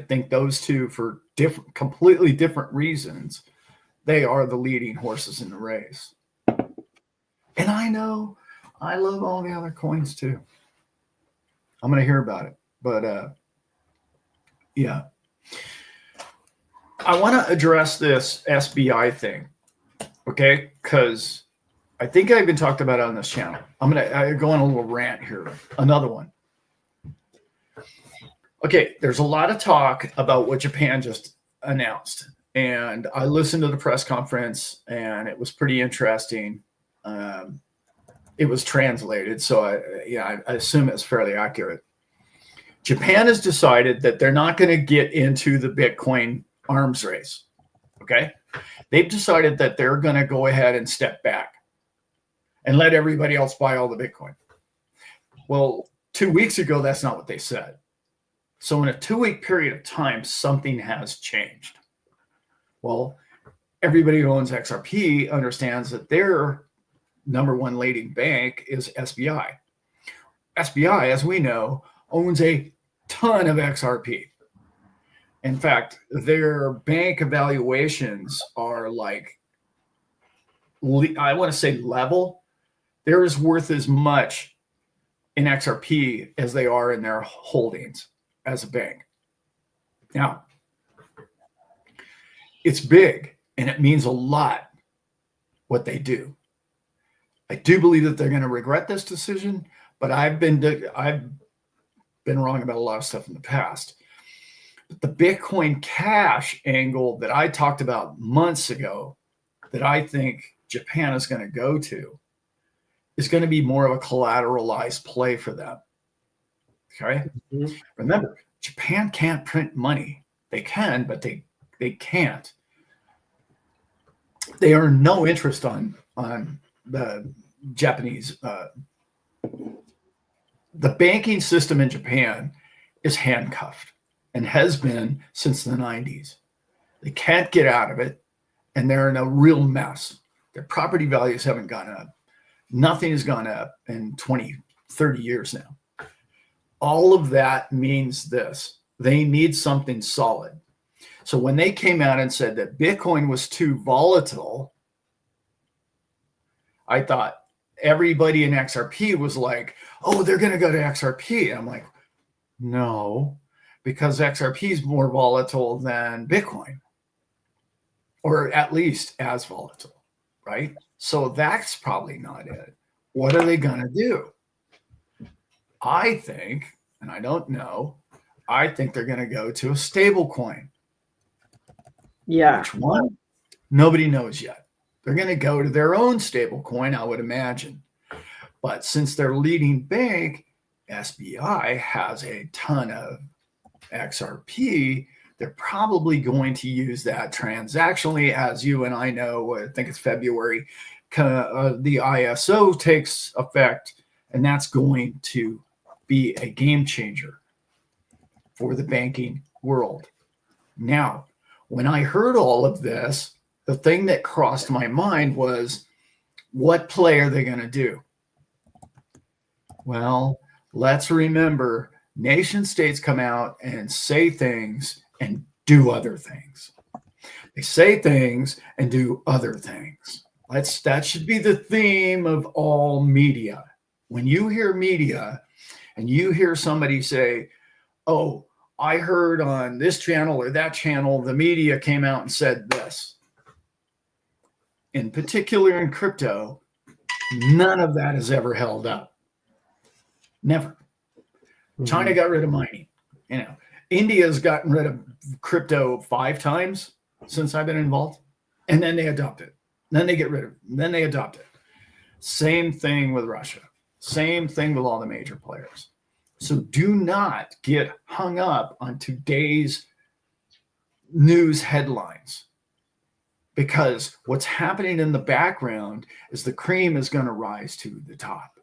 [SPEAKER 2] think those 2, for completely different reasons, they are the leading horses in the race. And I know I love all the other coins too. I'm going to hear about it. But yeah. I want to address this SBI thing, okay? Because I think I've been talked about it on this channel. I'm going to go on a little rant here. Another one. Okay, there's a lot of talk about what Japan just announced. And I listened to the press conference, and it was pretty interesting. It was translated, so I assume it's fairly accurate. Japan has decided that they're not going to get into the Bitcoin arms race. Okay. They've decided that they're going to go ahead and step back and let everybody else buy all the Bitcoin. Well, 2 weeks ago, that's not what they said. So in a 2-week period of time, something has changed. Well, everybody who owns XRP understands that their number 1 leading bank is SBI. SBI, as we know, owns a ton of XRP. In fact, their bank evaluations are like, I want to say level. They're as worth as much in XRP as they are in their holdings as a bank. Now, it's big, and it means a lot what they do. I do believe that they're going to regret this decision, but I've been wrong about a lot of stuff in the past. But the Bitcoin Cash angle that I talked about months ago, that I think Japan is going to go to, is going to be more of a collateralized play for them. Okay. Mm-hmm. Remember, Japan can't print money. They can, but they can't. They earn no interest on the Japanese. The banking system in Japan is handcuffed and has been since the 90s. They can't get out of it, and they're in a real mess. Their property values haven't gone up. Nothing has gone up in 20, 30 years now. All of that means this: they need something solid. So when they came out and said that Bitcoin was too volatile, I thought everybody in XRP was like, oh, they're going to go to XRP. And I'm like, no, because XRP is more volatile than Bitcoin, or at least as volatile, right? So that's probably not it. What are they going to do? I think, and I don't know, I think they're going to go to a stable coin.
[SPEAKER 1] Yeah.
[SPEAKER 2] Which one? Nobody knows yet. They're going to go to their own stable coin, I would imagine. But since their leading bank, SBI, has a ton of XRP, they're probably going to use that transactionally. As you and I know, I think it's February, the ISO takes effect, and that's going to be a game changer for the banking world. Now, when I heard all of this, the thing that crossed my mind was, what play are they going to do? Well, let's remember, nation states come out and say things and do other things. They say things and do other things. That should be the theme of all media. When you hear media and you hear somebody say, oh, I heard on this channel or that channel, the media came out and said this. In particular in crypto, none of that has ever held up. Never. Mm-hmm. China got rid of mining. India's gotten rid of crypto 5 times since I've been involved. And then they adopt it. Then they get rid of it. Then they adopt it. Same thing with Russia. Same thing with all the major players. So do not get hung up on today's news headlines, because what's happening in the background is the cream is going to rise to the top.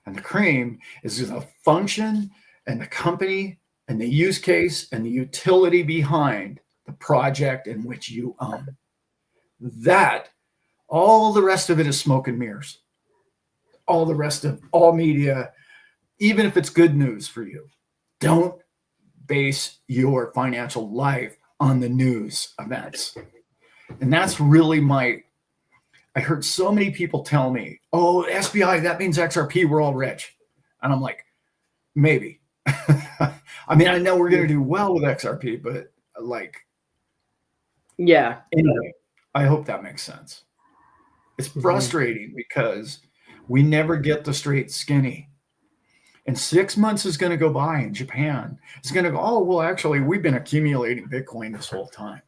[SPEAKER 2] And the cream is the function and the company and the use case and the utility behind the project in which you own. That, all the rest of it is smoke and mirrors. All the rest of all media, even if it's good news for you, don't base your financial life on the news events. And that's really I heard so many people tell me, oh, SBI, that means XRP, we're all rich. And I'm like, maybe. I mean, I know we're going to do well with XRP, but
[SPEAKER 1] yeah.
[SPEAKER 2] Anyway, I hope that makes sense. It's frustrating because we never get the straight skinny. And 6 months is going to go by in Japan. It's going to go, oh, well, actually, we've been accumulating Bitcoin this whole time.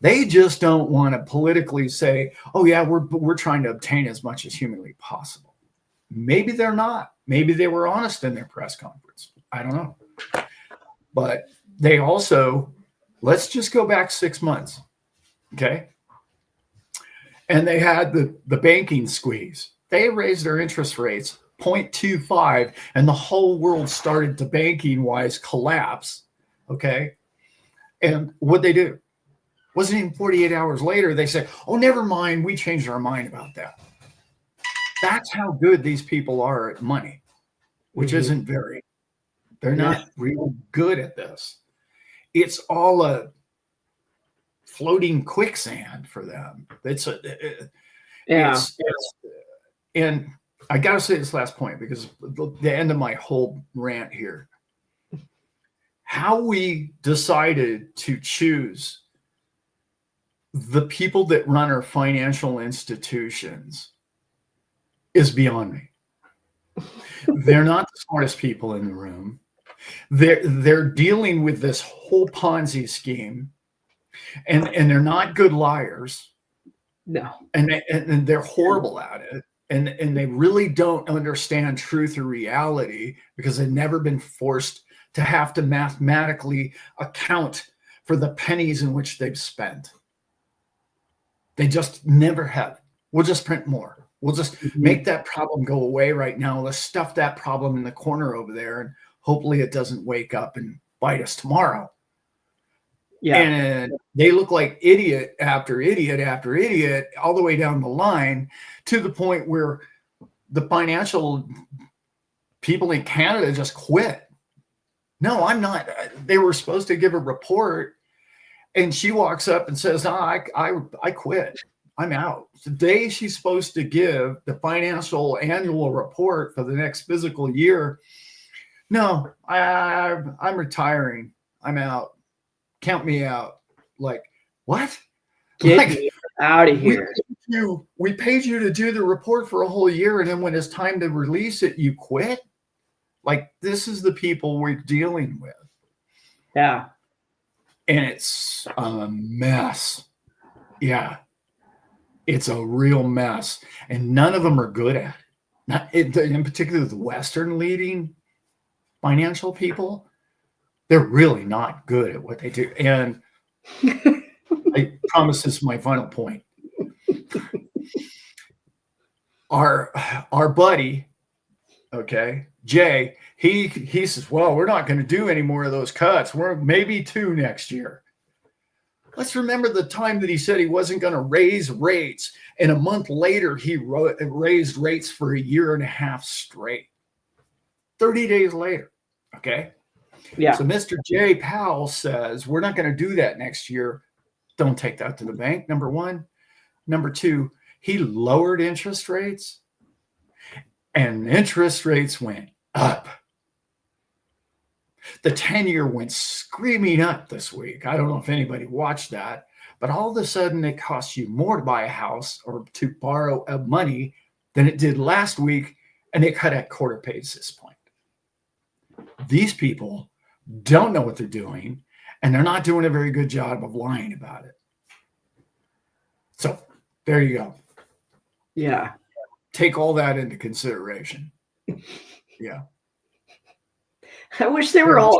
[SPEAKER 2] They just don't want to politically say, oh, yeah, we're trying to obtain as much as humanly possible. Maybe they're not. Maybe they were honest in their press conference. I don't know. But they also, let's just go back 6 months. Okay. And they had the banking squeeze. They raised their interest rates 0.25, and the whole world started to banking-wise collapse. Okay. And what'd they do? Wasn't even 48 hours later, they said, oh, never mind, we changed our mind about that. That's how good these people are at money, which isn't very. They're not real good at this. It's all a floating quicksand for them. And I got to say this last point, because the end of my whole rant here, how we decided to choose the people that run our financial institutions is beyond me. They're not the smartest people in the room. They're dealing with this whole Ponzi scheme, and they're not good liars.
[SPEAKER 1] No.
[SPEAKER 2] And they're horrible at it. And they really don't understand truth or reality, because they've never been forced to have to mathematically account for the pennies in which they've spent. They just never have. We'll just print more. We'll just make that problem go away right now. Let's stuff that problem in the corner over there, and hopefully it doesn't wake up and bite us tomorrow. Yeah. And they look like idiot after idiot after idiot all the way down the line, to the point where the financial people in Canada just quit. No, I'm not. They were supposed to give a report, and she walks up and says, no, I quit. I'm out. Today she's supposed to give the financial annual report for the next fiscal year. No, I'm retiring. I'm out. Count me out. Like, what?
[SPEAKER 1] Get me out of here.
[SPEAKER 2] We paid you to do the report for a whole year, and then when it's time to release it, you quit? Like, this is the people we're dealing with.
[SPEAKER 1] Yeah. And
[SPEAKER 2] it's a mess. Yeah. It's a real mess. And none of them are good at it. In particular, the Western leading financial people, they're really not good at what they do. And I promise this is my final point. Our buddy, okay, Jay, he says, well, we're not going to do any more of those cuts. We're maybe 2 next year. Let's remember the time that he said he wasn't going to raise rates, and a month later he raised rates for a year and a half straight. 30 days later, okay?
[SPEAKER 1] Yeah.
[SPEAKER 2] So Mr. Jay Powell says, we're not going to do that next year. Don't take that to the bank, number one. Number two, he lowered interest rates, and interest rates went up. The 10-year went screaming up this week. I don't know if anybody watched that, but all of a sudden it costs you more to buy a house or to borrow money than it did last week, and it cut at quarter basis point. These people don't know what they're doing, and they're not doing a very good job of lying about it. So there you go.
[SPEAKER 1] Yeah.
[SPEAKER 2] Take all that into consideration. Yeah.
[SPEAKER 1] I wish they were all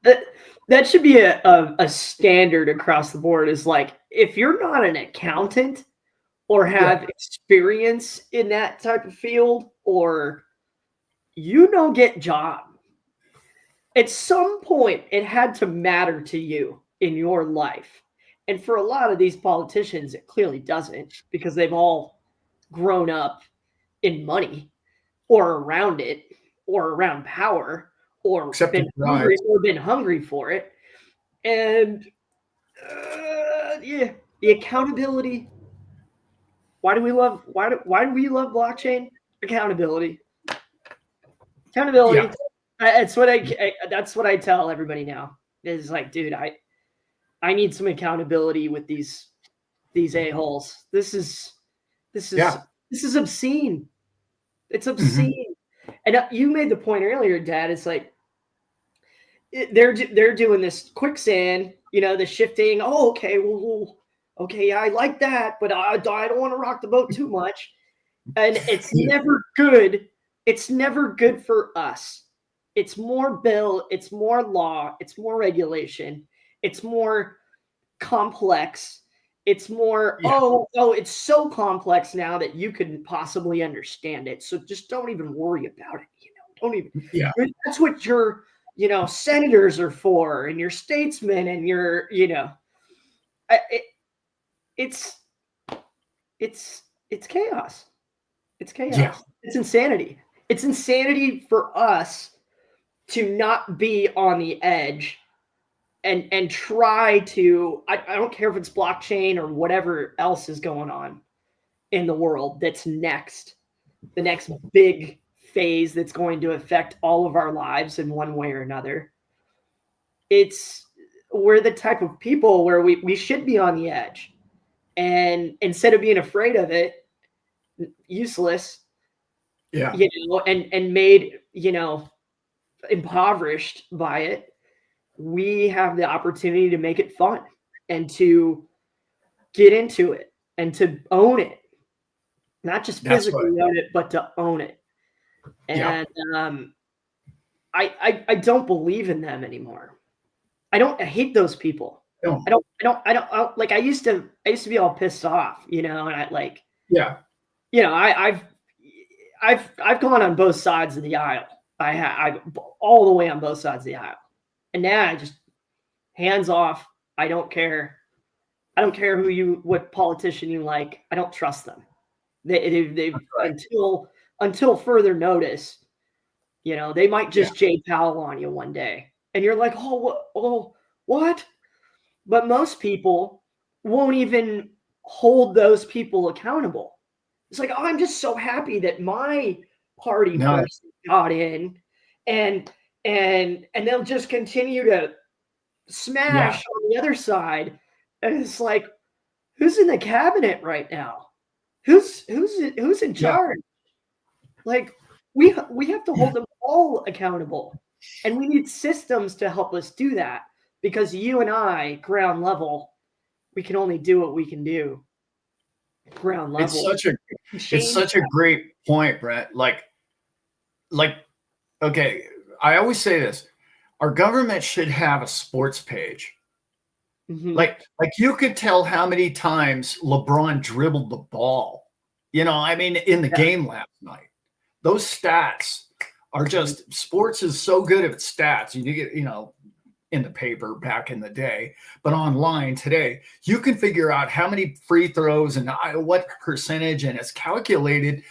[SPEAKER 1] that should be a standard across the board, is like, if you're not an accountant or have experience in that type of field, or you don't get job. At some point, it had to matter to you in your life. And for a lot of these politicians, it clearly doesn't, because they've all grown up in money or around it or around power or been hungry for it. And yeah, the accountability. Why do we love blockchain? Accountability. Yeah. That's what I tell everybody now. Is like, dude, I need some accountability with these a-holes. This is obscene. It's obscene. Mm-hmm. And you made the point earlier, Dad. It's like they're doing this quicksand, the shifting. Oh, okay, well, okay, yeah, I like that, but I don't want to rock the boat too much. And it's never good. It's never good for us. It's more bill, it's more law, it's more regulation, it's more complex. It's more, it's so complex now that you couldn't possibly understand it. So just don't even worry about it. Don't even.
[SPEAKER 2] Yeah.
[SPEAKER 1] That's what your, senators are for, and your statesmen, and your, it's chaos. It's chaos. Yeah. It's insanity. It's insanity for us to not be on the edge and try to, I don't care if it's blockchain or whatever else is going on in the world that's next, the next big phase that's going to affect all of our lives in one way or another. We're the type of people where we should be on the edge, and instead of being afraid of it, useless, and made, impoverished by it, we have the opportunity to make it fun and to get into it and to own it, not just physically own it, but to own it. And I don't believe in them anymore. I hate those people. No. I don't like, I used to be all pissed off, and I like, I've gone on both sides of the aisle. I all the way on both sides of the aisle. And now I just hands off. I don't care. I don't care what politician you like. I don't trust them. They've until further notice, they might just Jay Powell on you one day, and you're like, what? But most people won't even hold those people accountable. It's like, I'm just so happy that my party person got in, and they'll just continue to smash on the other side. And it's like, who's in the cabinet right now? Who's in charge? Like, we have to hold them all accountable, and we need systems to help us do that, because you and I, ground level, we can only do what we can do. Ground level.
[SPEAKER 2] It's such a great point, Brett. Like, okay, I always say this: our government should have a sports page. Mm-hmm. Like you could tell how many times LeBron dribbled the ball. In the game last night. Those stats are just, sports is so good at stats. You get, in the paper back in the day, but online today, you can figure out how many free throws and what percentage, and it's calculated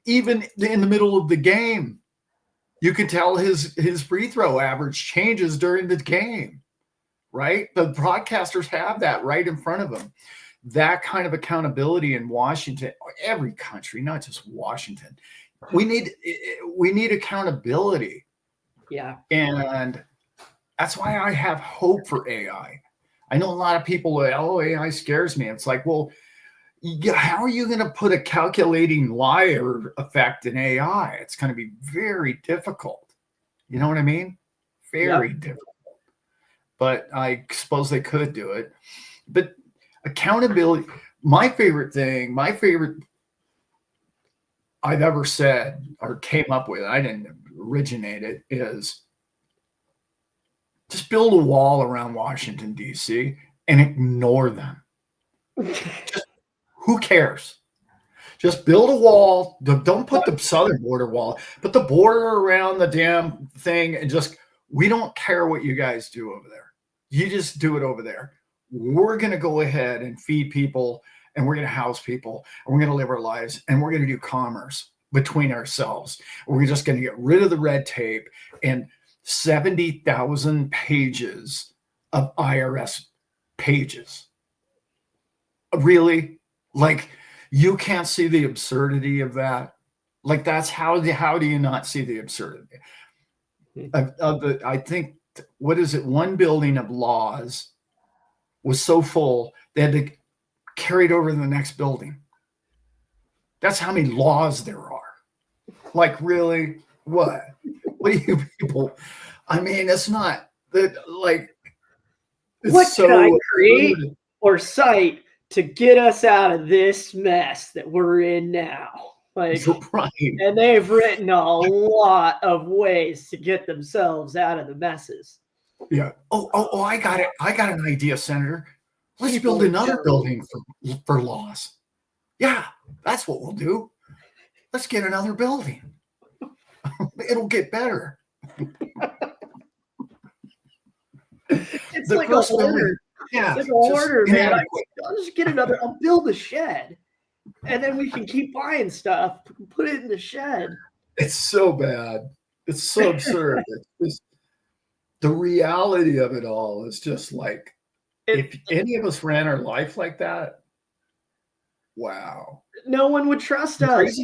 [SPEAKER 2] even in the middle of the game. You can tell his free throw average changes during the game, right? The broadcasters have that right in front of them. That kind of accountability in Washington, every country, not just Washington. We need accountability.
[SPEAKER 1] Yeah.
[SPEAKER 2] And that's why I have hope for AI. I know a lot of people are, oh, AI scares me. It's like, well, how are you going to put a calculating liar effect in AI? It's going to be very difficult. You know what I mean? Very difficult. But I suppose they could do it. But accountability, my favorite I've ever said or came up with, I didn't originate it, is just build a wall around Washington, D.C. and ignore them. Just, who cares? Just build a wall. Don't put the southern border wall. Put the border around the damn thing and just, we don't care what you guys do over there. You just do it over there. We're going to go ahead and feed people, and we're going to house people, and we're going to live our lives, and we're going to do commerce between ourselves. We're just going to get rid of the red tape and 70,000 pages of IRS pages. Really? Like, you can't see the absurdity of that? Like, that's how do you not see the absurdity of the, I think, what is it? One building of laws was so full, they had to carry it over to the next building. That's how many laws there are. Like, really? What do you people? I mean, it's not that, like, it's
[SPEAKER 1] what
[SPEAKER 2] so
[SPEAKER 1] can I create or cite to get us out of this mess that we're in now? Like,
[SPEAKER 2] right.
[SPEAKER 1] And they've written a lot of ways to get themselves out of the messes.
[SPEAKER 2] Yeah. Oh, I got it. I got an idea, Senator. Let's build another building for laws. Yeah, that's what we'll do. Let's get another building. It'll get better.
[SPEAKER 1] It's like a hoarder.
[SPEAKER 2] Yeah,
[SPEAKER 1] it's like a hoarder, man. I'll just get another. I'll build a shed, and then we can keep buying stuff. Put it in the shed.
[SPEAKER 2] It's so bad. It's so absurd. It's the reality of it all is just like, if any of us ran our life like that, wow.
[SPEAKER 1] No one would trust us.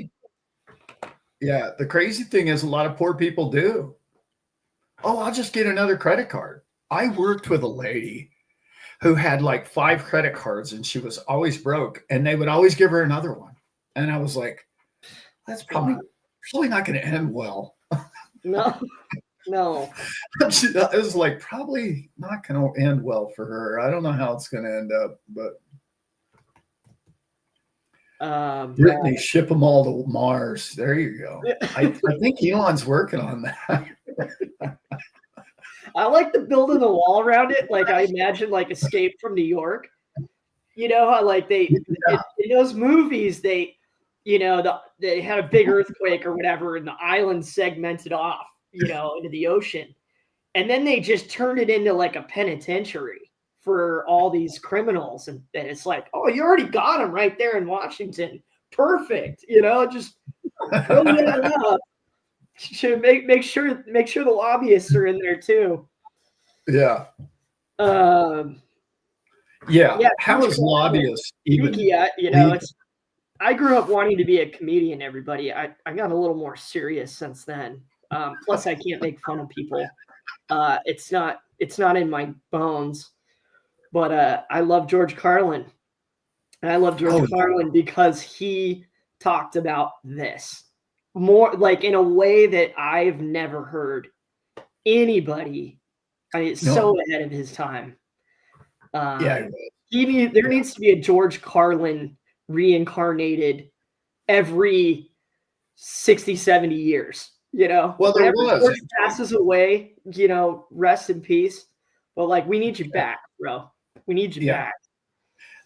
[SPEAKER 2] Yeah, the crazy thing is a lot of poor people do. Oh, I'll just get another credit card. I worked with a lady who had like 5 credit cards and she was always broke, and they would always give her another one. And I was like, that's probably not going to end well.
[SPEAKER 1] No.
[SPEAKER 2] It was like, probably not going to end well for her. I don't know how it's going to end up, but Brittany, ship them all to Mars. There you go. I think Elon's working on that.
[SPEAKER 1] I like the building the wall around it. Like, I imagine like Escape from New York. You know how like in those movies they had a big earthquake or whatever, and the island segmented off, into the ocean, and then they just turned it into like a penitentiary for all these criminals, and it's like, oh, you already got them right there in Washington. Perfect, just fill that up. Should make sure the lobbyists are in there too.
[SPEAKER 2] Yeah. Yeah. How is lobbyists even?
[SPEAKER 1] I grew up wanting to be a comedian. Everybody, I got a little more serious since then. Plus, I can't make fun of people. It's not in my bones. But I love George Carlin, and I love George Carlin because he talked about this more, like, in a way that I've never heard anybody. So ahead of his time. There needs to be a George Carlin reincarnated every 60, 70 years.
[SPEAKER 2] Well, there was.
[SPEAKER 1] George passes away, rest in peace. But like, we need you back, bro. We need you back.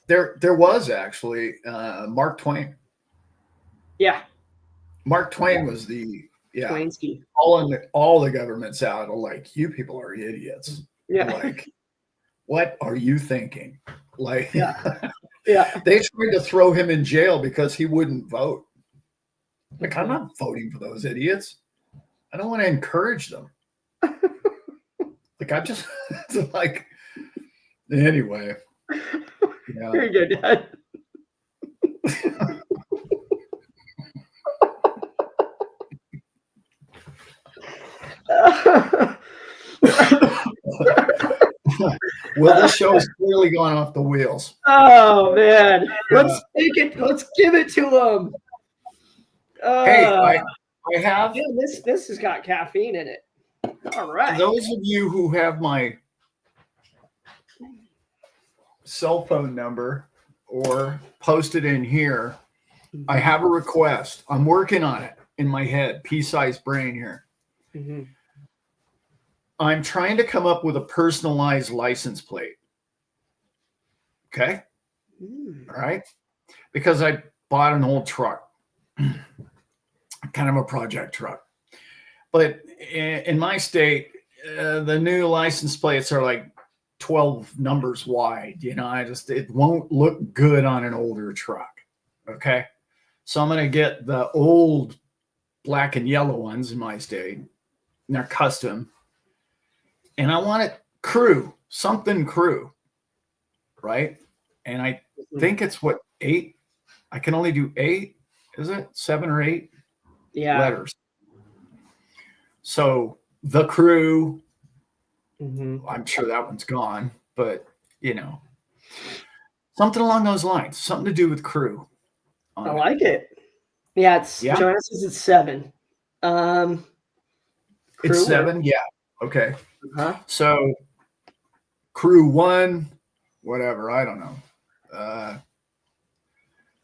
[SPEAKER 2] There was actually Mark Twain.
[SPEAKER 1] Yeah.
[SPEAKER 2] Mark Twain was the
[SPEAKER 1] Twainsky.
[SPEAKER 2] All the government's out. Like, you people are idiots.
[SPEAKER 1] Yeah.
[SPEAKER 2] Like, what are you thinking? Like,
[SPEAKER 1] Yeah. Yeah.
[SPEAKER 2] they tried to throw him in jail because he wouldn't vote. Like, I'm not voting for those idiots. I don't want to encourage them. Like, I just like, anyway. Yeah.
[SPEAKER 1] Very good, Dad.
[SPEAKER 2] Well, this show has clearly gone off the wheels.
[SPEAKER 1] Oh man, let's take it. Let's give it to him.
[SPEAKER 2] Hey, I have.
[SPEAKER 1] Yeah, this has got caffeine in it. All right.
[SPEAKER 2] Those of you who have my cell phone number or post it in here, I have a request. I'm working on it in my head, pea-sized brain here.
[SPEAKER 1] Mm-hmm.
[SPEAKER 2] I'm trying to come up with a personalized license plate. Okay. All right. Because I bought an old truck, kind of a project truck. But in my state, the new license plates are like 12 numbers wide. You know, it won't look good on an older truck. Okay. So I'm going to get the old black and yellow ones in my state. And they're custom. And I want it something crew. Right. And I think it's 8. I can only do 8. Is it 7 or 8 letters? So the crew, I'm sure that one's gone, but something along those lines, something to do with crew.
[SPEAKER 1] I like it. Yeah, Joanna says it's 7.
[SPEAKER 2] It's 7. Yeah. Okay. So crew 1, whatever. I don't know.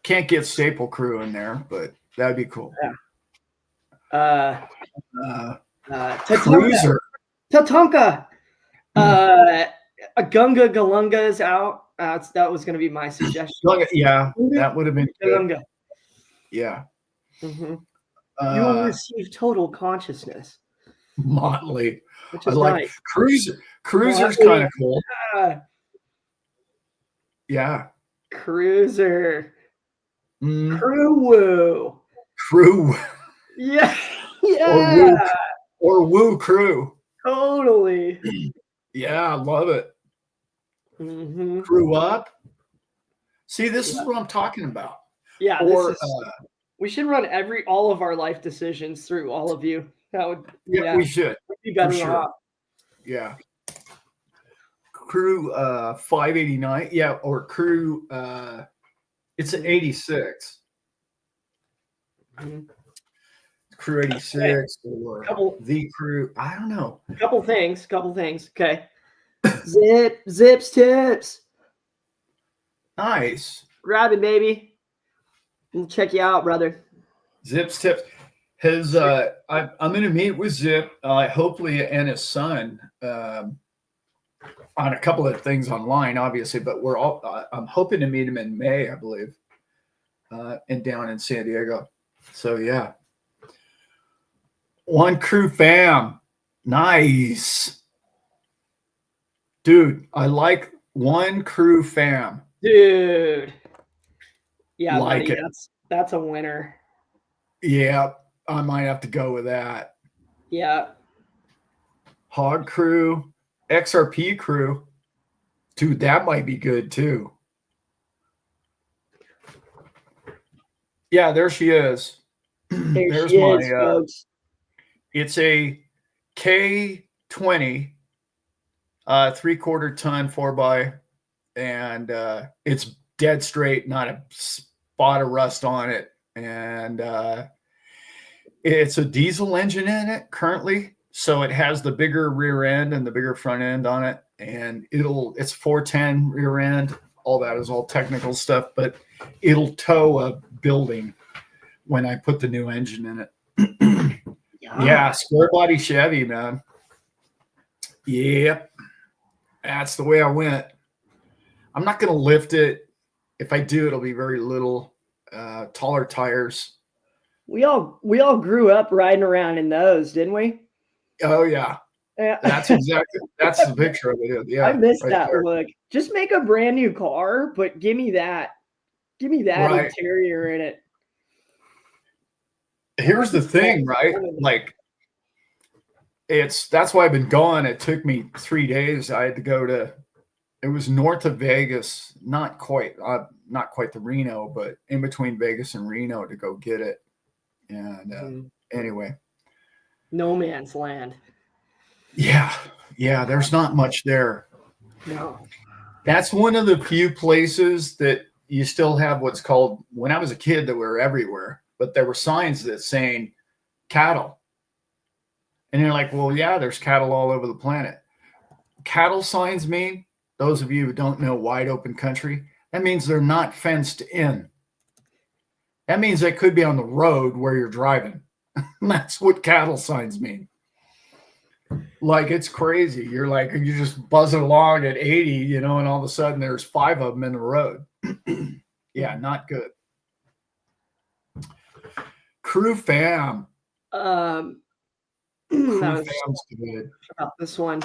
[SPEAKER 2] Can't get staple crew in there, but that'd be cool.
[SPEAKER 1] Yeah.
[SPEAKER 2] Cruiser.
[SPEAKER 1] Tatanka. A Gunga Galunga is out. That was going to be my suggestion.
[SPEAKER 2] Yeah, that would have been good.
[SPEAKER 1] Galunga.
[SPEAKER 2] Yeah.
[SPEAKER 1] You will receive total consciousness.
[SPEAKER 2] Motley.
[SPEAKER 1] Which is
[SPEAKER 2] I like
[SPEAKER 1] nice.
[SPEAKER 2] Cruiser's kind of cool. Yeah.
[SPEAKER 1] Cruiser. Crew. Yeah. Yeah.
[SPEAKER 2] Or woo crew.
[SPEAKER 1] Totally.
[SPEAKER 2] Yeah, I love it. Crew up. See, this is what I'm talking about.
[SPEAKER 1] Yeah. We should run all of our life decisions through all of you. That would.
[SPEAKER 2] Yeah, we should.
[SPEAKER 1] Be better off.
[SPEAKER 2] Yeah. Crew 589. Yeah, or crew it's an 86. Crew 86 or the crew. I don't know.
[SPEAKER 1] Couple things. Okay. Zips tips.
[SPEAKER 2] Nice.
[SPEAKER 1] Grab it, baby. We'll check you out, brother.
[SPEAKER 2] Zips tips. I'm going to meet with Zip, hopefully, and his son on a couple of things online, obviously. But I'm hoping to meet him in May, I believe, and down in San Diego. So yeah, one crew fam, nice, dude. I like one crew fam,
[SPEAKER 1] dude. Yeah,
[SPEAKER 2] like
[SPEAKER 1] buddy, that's a winner.
[SPEAKER 2] Yeah. I might have to go with that.
[SPEAKER 1] Yeah.
[SPEAKER 2] Hog crew, XRP crew. Dude, that might be good too. Yeah, there she is. There's my folks. It's a K20 3/4 ton 4x, and it's dead straight, not a spot of rust on it. And it's a diesel engine in it currently, so it has the bigger rear end and the bigger front end on it, and it's 410 rear end. All that is all technical stuff, but it'll tow a building when I put the new engine in it. Yeah, square body Chevy, man. Yep, that's the way I went. I'm not gonna lift it. If I do, it'll be very little. Taller tires.
[SPEAKER 1] We all grew up riding around in those, didn't we?
[SPEAKER 2] Oh yeah.
[SPEAKER 1] Yeah.
[SPEAKER 2] That's the picture of it. Yeah,
[SPEAKER 1] I missed
[SPEAKER 2] right
[SPEAKER 1] that
[SPEAKER 2] there.
[SPEAKER 1] look. Just make a brand new car, but give me that. Give me that
[SPEAKER 2] Right.
[SPEAKER 1] interior in it.
[SPEAKER 2] Here's the thing, right? Like, that's why I've been gone. It took me 3 days. I had to go to, it was north of Vegas, not quite the Reno, but in between Vegas and Reno to go get it. And anyway,
[SPEAKER 1] no man's land.
[SPEAKER 2] Yeah, there's not much there.
[SPEAKER 1] No.
[SPEAKER 2] That's one of the few places that you still have what's called, when I was a kid, that were everywhere, but there were signs that saying cattle. And you're like, well, yeah, there's cattle all over the planet. Cattle signs mean, those of you who don't know wide open country, that means they're not fenced in. That means they could be on the road where you're driving. That's what cattle signs mean. Like, it's crazy. You're like, you just buzzing along at 80, and all of a sudden there's 5 of them in the road. Yeah, not good. Crew fam.
[SPEAKER 1] Crew
[SPEAKER 2] fam's good.
[SPEAKER 1] About this one.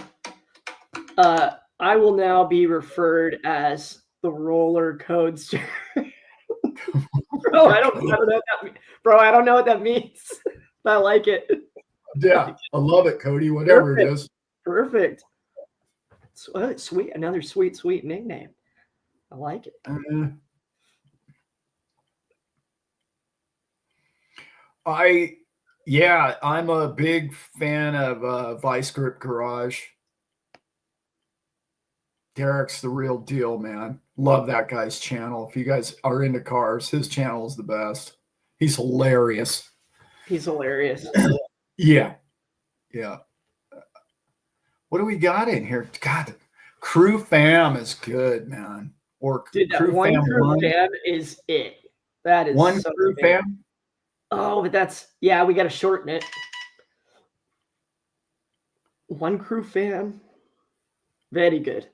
[SPEAKER 1] I will now be referred as the roller coaster. Bro, I don't know what that means. Bro, I don't know what that means. But I like it.
[SPEAKER 2] Yeah, I love it, Cody. Whatever it is. Perfect.
[SPEAKER 1] Sweet, another sweet nickname. I like it.
[SPEAKER 2] I'm a big fan of Vice Grip Garage. Derek's the real deal, man. Love that guy's channel. If you guys are into cars, his channel is the best. He's hilarious. Yeah. What do we got in here? God, Crew Fam is good, man. Or
[SPEAKER 1] dude, that
[SPEAKER 2] Crew
[SPEAKER 1] one
[SPEAKER 2] Fam
[SPEAKER 1] Crew
[SPEAKER 2] 1.
[SPEAKER 1] Fam is it. That is
[SPEAKER 2] one
[SPEAKER 1] so
[SPEAKER 2] Crew
[SPEAKER 1] big.
[SPEAKER 2] Fam.
[SPEAKER 1] Oh, but we got to shorten it. One Crew Fam. Very good.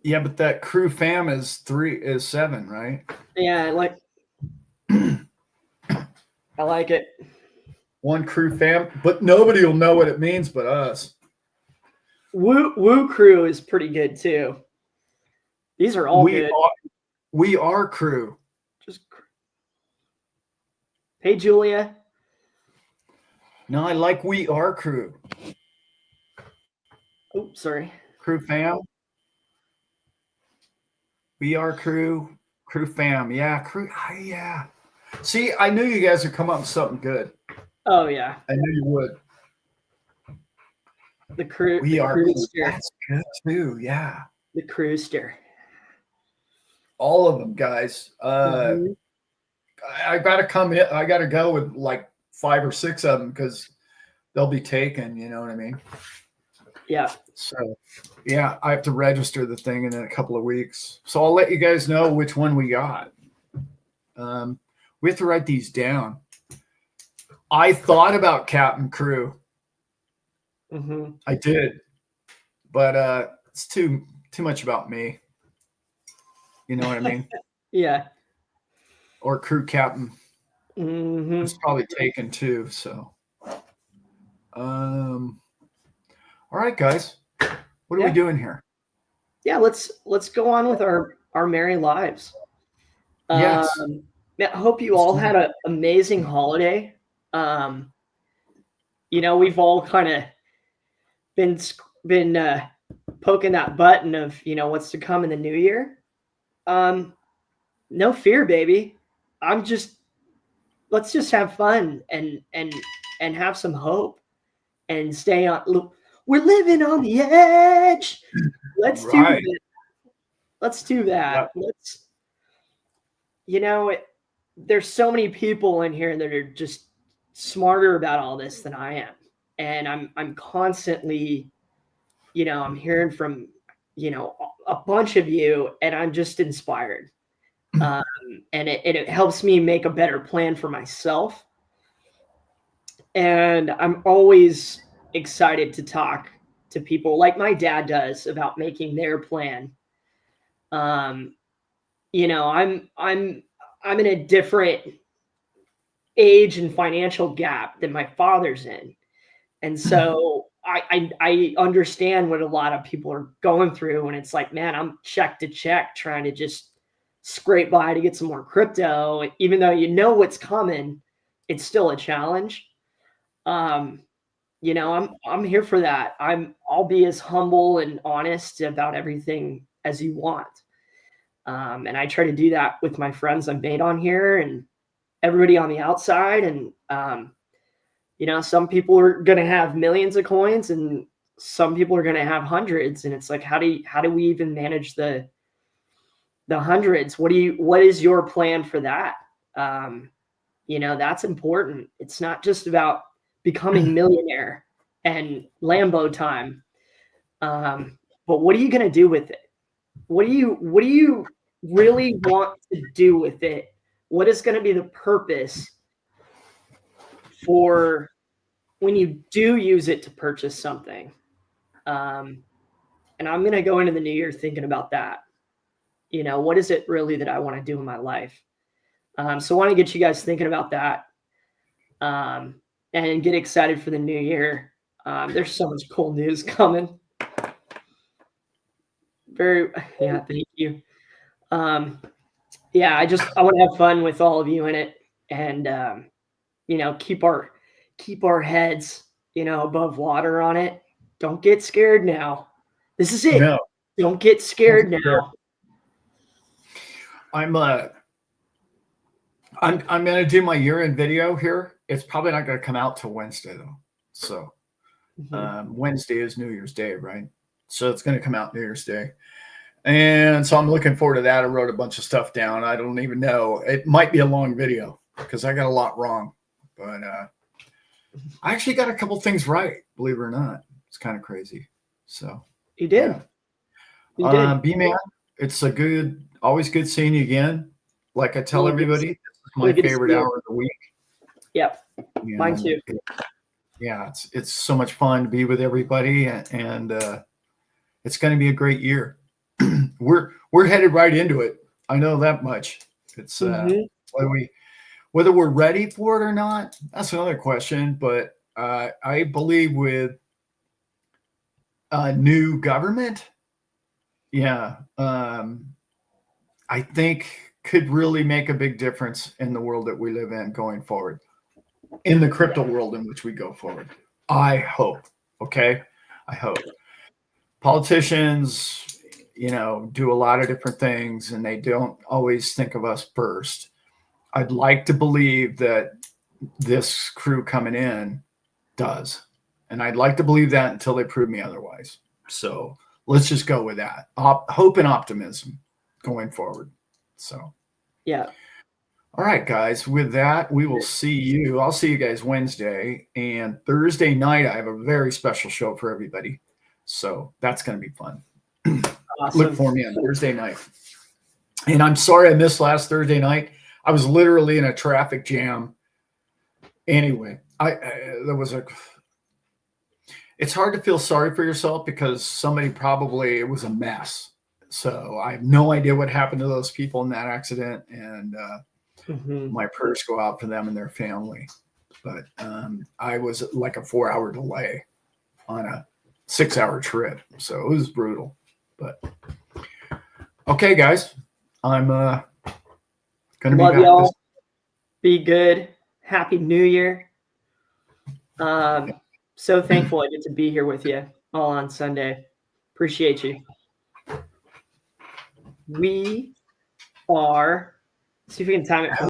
[SPEAKER 2] Yeah, but that Crew Fam is 7, right?
[SPEAKER 1] Yeah, I like it.
[SPEAKER 2] One Crew Fam, but nobody will know what it means but us.
[SPEAKER 1] Woo Crew is pretty good too. These are all good.
[SPEAKER 2] We are Crew.
[SPEAKER 1] Hey, Julia.
[SPEAKER 2] No, I like We Are Crew.
[SPEAKER 1] Oh, sorry.
[SPEAKER 2] Crew Fam. We Are Crew. Crew Fam. Yeah, Crew. Yeah. See, I knew you guys would come up with something good.
[SPEAKER 1] Oh, yeah.
[SPEAKER 2] I knew you would.
[SPEAKER 1] The Crew.
[SPEAKER 2] We Are Crew. That's good too. Yeah.
[SPEAKER 1] The Crewster.
[SPEAKER 2] All of them, guys. I got to come in. I got to go with like 5 or 6 of them because they'll be taken. You know what I mean?
[SPEAKER 1] Yeah.
[SPEAKER 2] So, yeah, I have to register the thing in a couple of weeks. So I'll let you guys know which one we got. We have to write these down. I thought about Captain Crew. I did, but it's too much about me. You know what I mean?
[SPEAKER 1] Yeah.
[SPEAKER 2] Or Crew Captain. It's probably taken too. So, all right, guys, what are we doing here?
[SPEAKER 1] Yeah, let's go on with our merry lives.
[SPEAKER 2] Yes.
[SPEAKER 1] I hope you all had an amazing holiday. We've all kind of been poking that button of what's to come in the new year. No fear, baby. Let's just have fun and have some hope and stay on. We're living on the edge. Let's do that. Let's do that. Yep. There's so many people in here that are just smarter about all this than I am. And I'm constantly, I'm hearing from, a bunch of you, and I'm just inspired. And it helps me make a better plan for myself. And I'm always excited to talk to people like my dad does about making their plan. I'm in a different age and financial gap than my father's in. And so I understand what a lot of people are going through, and it's like, man, I'm check to check trying to just scrape by to get some more crypto, even though you know what's coming, it's still a challenge. I'm here for that. I'll be as humble and honest about everything as you want. And I try to do that with my friends I've made on here and everybody on the outside. And some people are going to have millions of coins, and some people are going to have hundreds. And it's like, how do we even manage the hundreds? What is your plan for that? That's important. It's not just about becoming millionaire and Lambo time. But what are you going to do with it? What do you really want to do with it? What is going to be the purpose for when you do use it to purchase something? And I'm going to go into the new year thinking about that. What is it really that I want to do in my life? So I want to get you guys thinking about that, and get excited for the new year. There's so much cool news coming. Thank you. I want to have fun with all of you in it, and keep our heads, above water on it. Don't get scared now. This is it.
[SPEAKER 2] No.
[SPEAKER 1] Don't get scared now.
[SPEAKER 2] I'm going to do my year-end video here. It's probably not going to come out till Wednesday though. So Wednesday is New Year's Day, right? So it's going to come out New Year's Day. And so I'm looking forward to that. I wrote a bunch of stuff down. I don't even know. It might be a long video because I got a lot wrong. But I actually got a couple things right, believe it or not. It's kind of crazy. So
[SPEAKER 1] you did.
[SPEAKER 2] Yeah. You did. B-Man, it's always good seeing you again. Like I tell everybody, this is my favorite hour of the week.
[SPEAKER 1] Yep. Mine too.
[SPEAKER 2] Yeah, it's so much fun to be with everybody, and it's going to be a great year. We're headed right into it. I know that much. It's whether we're ready for it or not, that's another question. But I believe with a new government, I think could really make a big difference in the world that we live in going forward, in the crypto world in which we go forward. I hope. Okay. I hope. Politicians, do a lot of different things, and they don't always think of us first. I'd like to believe that this crew coming in does. And I'd like to believe that until they prove me otherwise. So let's just go with that. Hope and optimism going forward. So,
[SPEAKER 1] yeah.
[SPEAKER 2] All right, guys. With that, we will see you. I'll see you guys Wednesday. And Thursday night, I have a very special show for everybody. So that's going to be fun. Awesome. Look for me on Thursday night. And I'm sorry I missed last Thursday night. I was literally in a traffic jam. Anyway, it's hard to feel sorry for yourself because it was a mess. So I have no idea what happened to those people in that accident. And my prayers go out for them and their family. But I was like a 4-hour delay on a 6-hour trip. So it was brutal. But okay, guys, I'm going to be back.
[SPEAKER 1] Y'all. Be good. Happy New Year. So thankful I get to be here with you all on Sunday. Appreciate you. We are, see if we can time it.